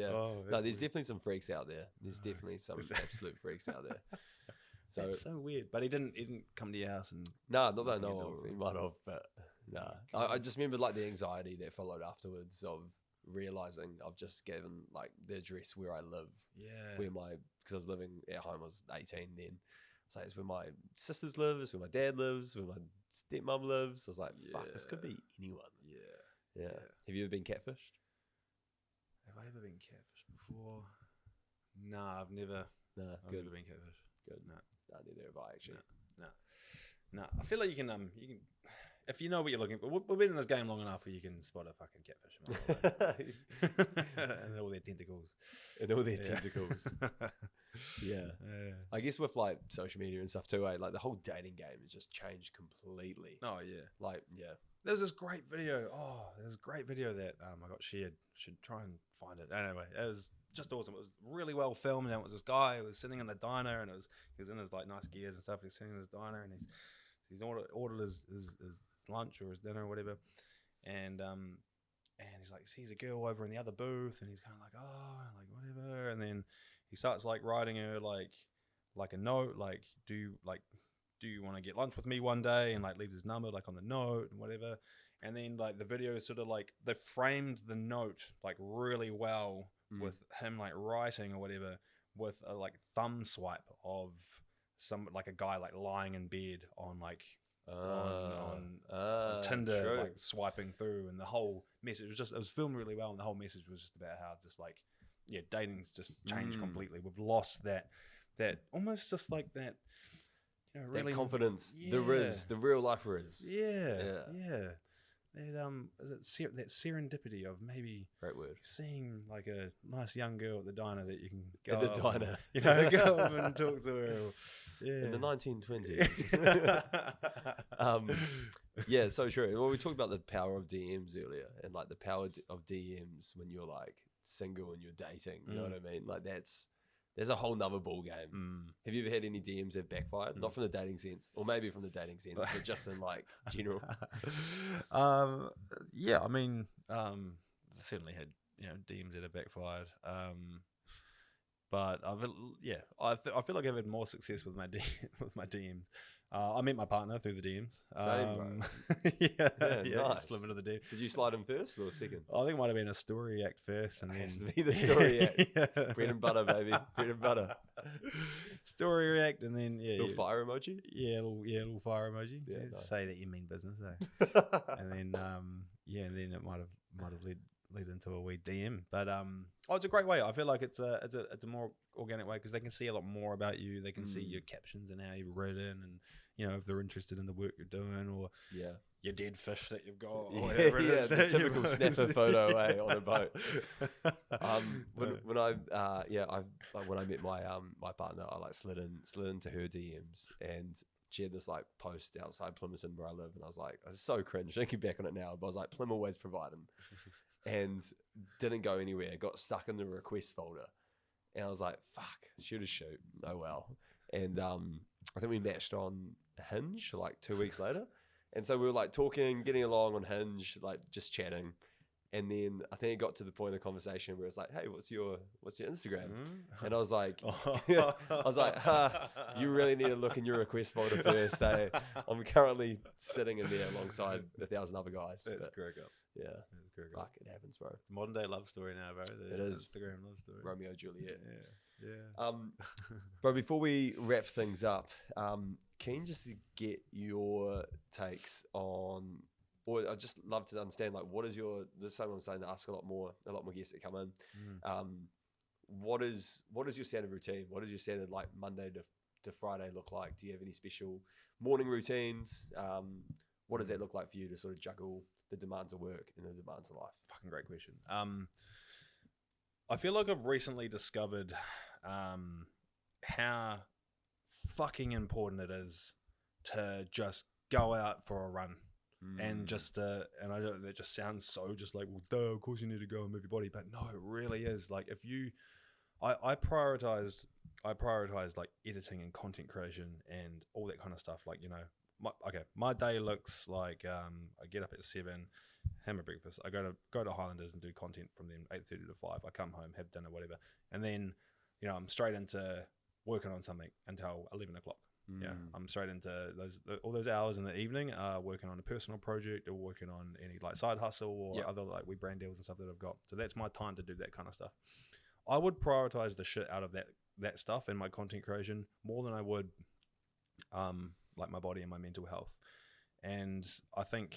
Oh, no, there's definitely some freaks out there. There's definitely some absolute freaks out there. So it's so weird. But he didn't come to your house and not that I know of. He might have, but I just remember like the anxiety that followed afterwards of realizing I've just given like the address where I live. Yeah. Because I was living at home, I was 18 then. So it's where my sisters live, it's where my dad lives, where my stepmom lives. I was like, fuck, this could be anyone. Yeah. Have you ever been catfished? Have I ever been catfished before? Nah, I've never. Nah, I've never been catfished. Good. No, neither have I actually. No. I feel like you can if you know what you're looking for, we've been in this game long enough where you can spot a fucking catfish and all their tentacles. Tentacles. Yeah. I guess with like social media and stuff too, like the whole dating game has just changed completely. Oh yeah. Like, yeah. There's this great video. Oh, there's a great video that I got shared. Should try and find it. Anyway, it was just awesome. It was really well filmed. And it was this guy who was sitting in the diner, and he was in his like nice gears and stuff. He's sitting in his diner, and he's ordered his lunch or his dinner or whatever, and he's like sees a girl over in the other booth, and he's kind of like, oh, like whatever, and then he starts like writing her like a note, like do you want to get lunch with me one day, and like leaves his number like on the note and whatever. And then like the video is sort of like they framed the note like really well with him like writing or whatever with a like thumb swipe of some like a guy like lying in bed on like on Tinder, true. like swiping through, and the whole message it was filmed really well, and the whole message was just about how just like dating's just changed completely. We've lost that almost just like that, you know, really that confidence, the real life Riz. Yeah. That that serendipity of maybe Great word. seeing like a nice young girl at the diner that you can go At the up diner. and, you know, go up and talk to her. In the 1920s. Yeah, so true. Well, we talked about the power of DMs earlier, and like the power of DMs when you're like single and you're dating. You know what I mean? Like there's a whole nother ball game. Have you ever had any DMs that backfired? Not from the dating sense, or maybe from the dating sense, but just in like general. Yeah, I mean, certainly had, you know, DMs that have backfired. But I feel like I've had more success with my DMs. I met my partner through the DMs. Same, bro. Yeah, nice. slip into the DM. Did you slide in first or second? I think it might have been a story act first, and It then has to be the story act. Bread and butter, baby. Bread and butter. Story react, and then Little fire emoji. Little fire emoji. Yeah, Just nice. say that you mean business, and then and then it might have led into a wee DM. But it's a great way. I feel like it's a more organic way because they can see a lot more about you. They can see your captions and how you've written, and you know if they're interested in the work you're doing, or your dead fish that you've got, or whatever it is. The typical snapper photo on a boat. When I met my partner, I like slid into her DMs, and she had this like post outside Plympton where I live, and I was so cringe thinking back on it now, but I was like, Plym always providing, and didn't go anywhere, got stuck in the request folder, and I was like, fuck, shoot. Oh well. And I think we matched on Hinge like 2 weeks later. And so we were like talking, getting along on Hinge, like just chatting. And then I think it got to the point of the conversation where it's like, hey, what's your Instagram? And I was like, you really need to look in your request folder first. I'm currently sitting in there alongside 1,000 other guys. That's correct. Yeah. That's correct. Fuck, it happens, bro. It's a modern day love story now, bro. It is. Instagram love story. Romeo Juliet. Yeah. Bro, before we wrap things up, keen just to get your takes on, or I'd just love to understand, like, this is something I'm starting to ask a lot more guests that come in. What is your standard routine? What does your standard like Monday to Friday look like? Do you have any special morning routines? What does that look like for you to sort of juggle the demands of work and the demands of life? Fucking great question. I feel like I've recently discovered how fucking important it is to just go out for a run. And just and I know that just sounds so just like, well, duh, of course you need to go and move your body, but no, it really is. Like if you, I prioritize like editing and content creation and all that kind of stuff. Like, you know, my day looks like I get up at 7, have my breakfast, I go to Highlanders and do content from then 8:30 to 5. I come home, have dinner, whatever, and then, you know, I'm straight into working on something until 11 o'clock. Yeah, I'm straight into all those hours in the evening, working on a personal project or working on any like side hustle or other like wee brand deals and stuff that I've got. So that's my time to do that kind of stuff. I would prioritize the shit out of that stuff in my content creation more than I would like my body and my mental health. And I think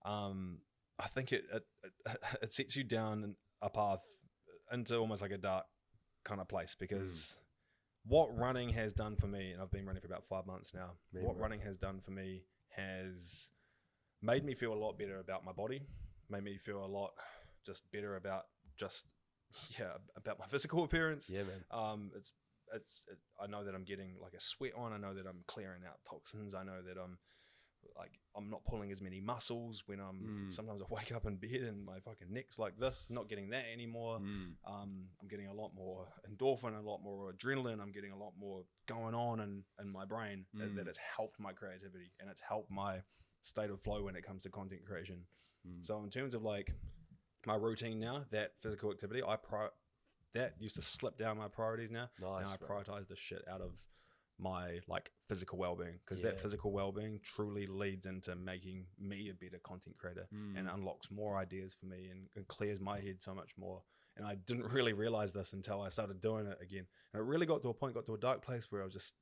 it sets you down a path into almost like a dark kind of place, because what running has done for me, and I've been running for about 5 months now, running has done for me has made me feel a lot better about my body, made me feel a lot just better about about my physical appearance. Yeah, man. I know that I'm getting like a sweat on. I know that I'm clearing out toxins. I know that I'm not pulling as many muscles when sometimes I wake up in bed and my fucking neck's like this, not getting that anymore. I'm getting a lot more endorphin, a lot more adrenaline. I'm getting a lot more going on in my brain that has helped my creativity and it's helped my state of flow when it comes to content creation. So in terms of like my routine now, that physical activity, that used to slip down my priorities now. Nice, now I prioritize the shit out of my like physical well-being, because that physical well-being truly leads into making me a better content creator and unlocks more ideas for me and clears my head so much more. And I didn't really realize this until I started doing it again, and it really got to a dark place where I was just,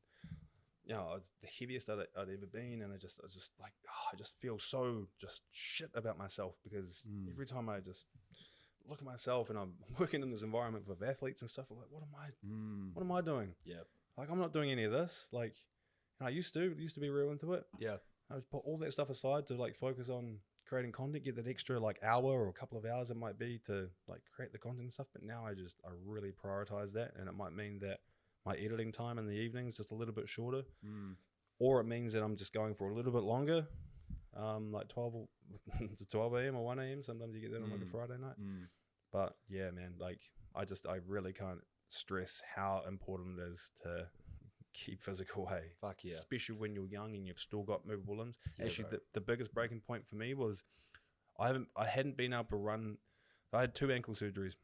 I was the heaviest I'd ever been, and I just like, I just feel so just shit about myself, because every time I just look at myself and I'm working in this environment with athletes and stuff, I'm like, what am I doing? Yeah. Like, I'm not doing any of this. Like, and I used to be real into it. Yeah. I would put all that stuff aside to like focus on creating content, get that extra like hour or a couple of hours it might be to like create the content and stuff. But now I really prioritize that, and it might mean that my editing time in the evening is just a little bit shorter, or it means that I'm just going for a little bit longer, like 12 to 12 a.m. or 1 a.m. Sometimes you get that on like a Friday night. But yeah, man, like I really can't stress how important it is to keep physical. Hey, fuck yeah, especially when you're young and you've still got movable limbs. Yeah, actually, the biggest breaking point for me was I hadn't been able to run. I had 2 ankle surgeries.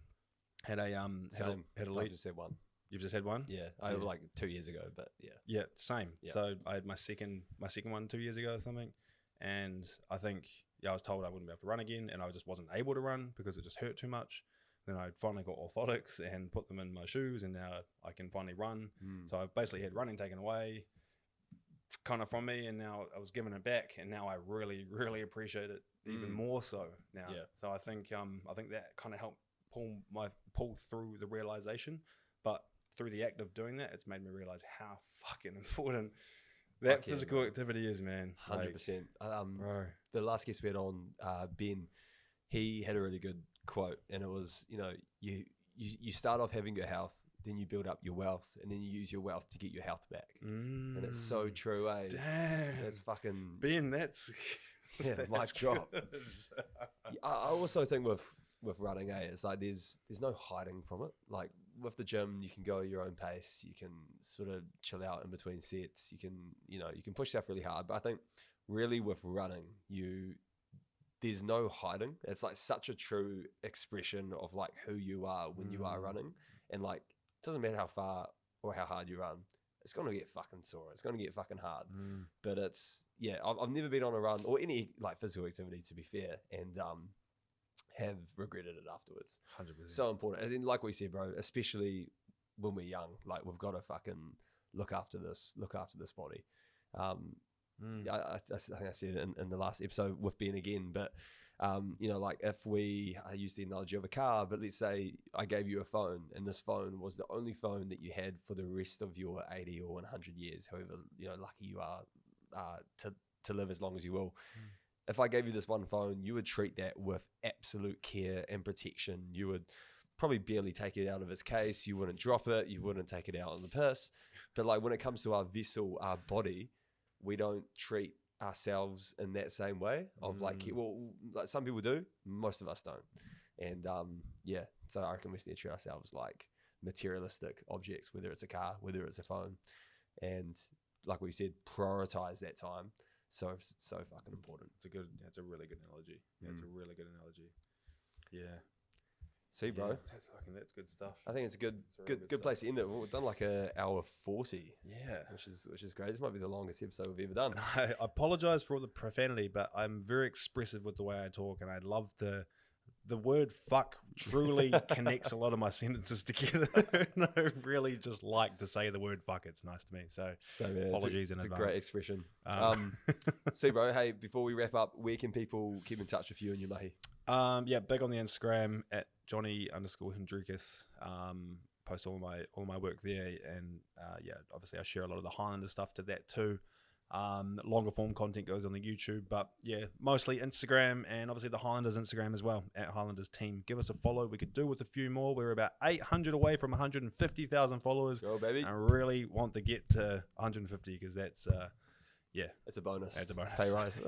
Had a I just said one. You've just had one? Yeah, I like 2 years ago, but yeah. Yeah, same. Yeah. So I had my second one 2 years ago or something, and I think I was told I wouldn't be able to run again, and I just wasn't able to run because it just hurt too much. Then I finally got orthotics and put them in my shoes, and now I can finally run. So I basically had running taken away kind of from me, and now I was giving it back, and now I really, really appreciate it even more so now. Yeah. So I think that kind of helped pull through the realization, but through the act of doing that, it's made me realize how fucking important that physical activity is, man. 100%. Bro. The last guest we had on, Ben, he had a really good quote, and it was, you start off having good health, then you build up your wealth, and then you use your wealth to get your health back. And it's so true, eh? Damn. That's fucking... Ben, that's... Yeah, mic drop. I also think with running, it's like there's no hiding from it. Like with the gym, you can go at your own pace. You can sort of chill out in between sets. You can push yourself really hard. But I think really with running, there's no hiding. It's like such a true expression of like who you are when you are running. And like, it doesn't matter how far or how hard you run. It's going to get fucking sore. It's going to get fucking hard. But I've never been on a run or any like physical activity, to be fair, and have regretted it afterwards. 100%. So important. And then, like we said, bro, especially when we're young, like we've got to fucking look after this body. I think I said it in the last episode with Ben again, but like if I use the analogy of a car, but let's say I gave you a phone, and this phone was the only phone that you had for the rest of your 80 or 100 years, however lucky you are to live as long as you will. If I gave you this one phone, you would treat that with absolute care and protection. You would probably barely take it out of its case. You wouldn't drop it. You wouldn't take it out on the piss. But like when it comes to our vessel, our body, we don't treat ourselves in that same way of like some people do, most of us don't. And so I reckon we need to treat ourselves like materialistic objects, whether it's a car, whether it's a phone, and like we said, prioritize that time. So fucking important. It's a really good analogy. Yeah, it's a really good analogy. Yeah. See, bro. Yeah, that's good stuff. I think it's a good place to end it. We've done like an hour 40. Yeah. Which is great. This might be the longest episode we've ever done. I apologize for all the profanity, but I'm very expressive with the way I talk, and I'd love to. The word fuck truly connects a lot of my sentences together. And I really just like to say the word fuck. It's nice to me. So man, apologies in advance. It's a great expression. See, bro, hey, before we wrap up, where can people keep in touch with you and your mahi? Big on the Instagram at Johnny_Hendrikus. Post all my work there, and obviously I share a lot of the Highlander stuff to that too. Longer form content goes on the YouTube, but yeah, mostly Instagram, and obviously the Highlanders Instagram as well, at Highlanders Team. Give us a follow. We could do with a few more. We're about 800 away from 150,000 followers. Go, baby. I really want to get to 150 because that's it's a bonus. That's a bonus. Pay rise.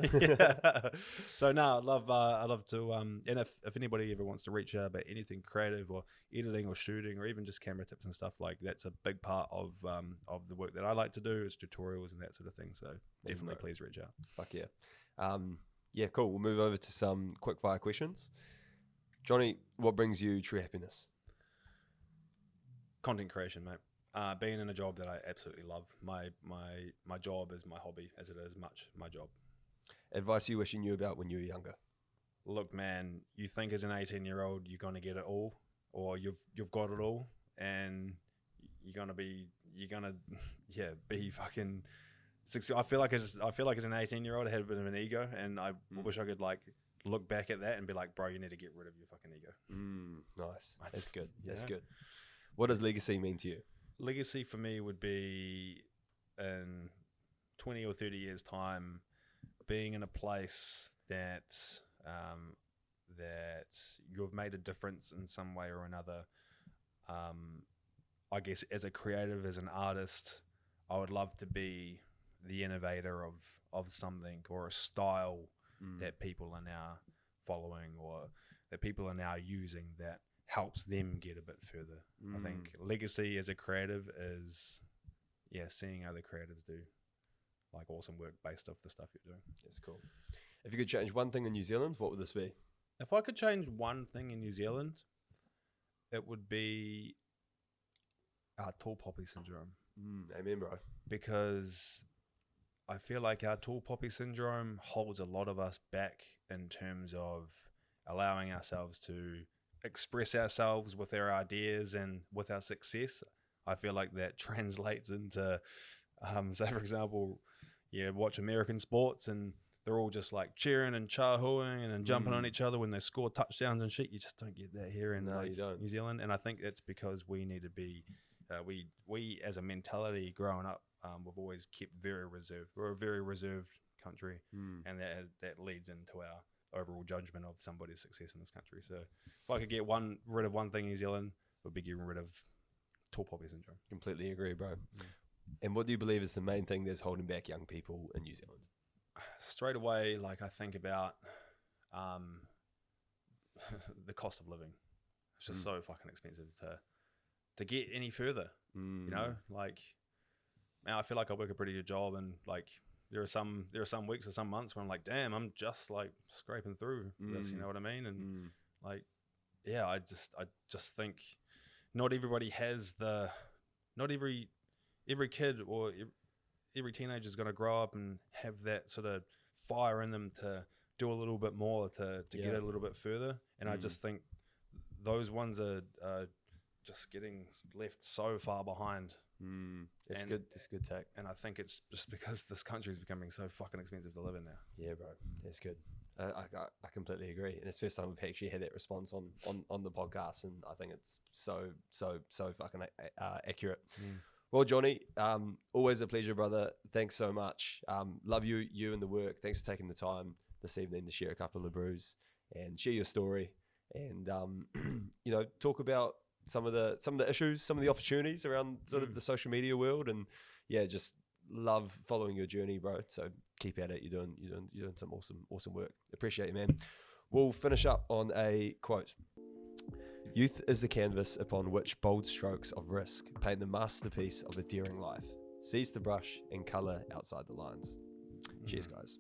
So no, I'd love to. And if anybody ever wants to reach out about anything creative or editing or shooting or even just camera tips and stuff, like that's a big part of the work that I like to do, is tutorials and that sort of thing. So definitely please reach out. Fuck yeah. Yeah, cool. We'll move over to some quick fire questions. Johnny, what brings you true happiness? Content creation, mate. Being in a job that I absolutely love. My job is my hobby, as it is much my job. Advice you wish you knew about when you were younger? Look, man, you think as an 18-year-old you're gonna get it all, or you've got it all, and you're gonna be fucking success. I feel like as an 18-year-old I had a bit of an ego, and I wish I could like look back at that and be like, bro, you need to get rid of your fucking ego. Nice. That's good. Yeah. That's good. What does legacy mean to you? Legacy for me would be in 20 or 30 years' time, being in a place that that you've made a difference in some way or another. I guess as a creative, as an artist, I would love to be the innovator of something or a style that people are now following or that people are now using that helps them get a bit further. I think legacy as a creative is, seeing other creatives do like awesome work based off the stuff you're doing. That's cool. If you could change one thing in New Zealand, what would this be? If I could change one thing in New Zealand, it would be our tall poppy syndrome. Amen, bro. Because I feel like our tall poppy syndrome holds a lot of us back in terms of allowing ourselves to express ourselves with our ideas and with our success. I feel like that translates into, say for example, watch American sports and they're all just like cheering and chahooing and jumping on each other when they score touchdowns and shit. You just don't get that here in New Zealand, and I think that's because we need to be, we as a mentality growing up, we've always kept very reserved. We're a very reserved country, and that leads into our overall judgment of somebody's success in this country. So if I could get rid of one thing in New Zealand, it would be getting rid of tall poppy syndrome. Completely agree, bro. And what do you believe is the main thing that's holding back young people in New Zealand? Straight away, like I think about the cost of living. It's just so fucking expensive to get any further. You know, like, man, I feel like I work a pretty good job, and like there are some weeks or some months where I'm like, damn, I'm just like scraping through this, you know what I mean? And like, yeah, I just think not everybody has not every kid or every teenager is going to grow up and have that sort of fire in them to do a little bit more, to get a little bit further. And I just think those ones are just getting left so far behind. It's good. It's a good take. And I think it's just because this country is becoming so fucking expensive to live in now. Yeah, bro. That's good. I completely agree. And it's the first time we've actually had that response on the podcast, and I think it's so fucking accurate. Well, Johnny, always a pleasure, brother. Thanks so much. Love you and the work. Thanks for taking the time this evening to share a couple of brews and share your story, and talk about some of the issues, some of the opportunities around sort of the social media world, and just love following your journey, bro. So keep at it. You're doing some awesome work. Appreciate you, man. We'll finish up on a quote. Youth is the canvas upon which bold strokes of risk paint the masterpiece of a daring life. Seize the brush and colour outside the lines. Cheers, guys.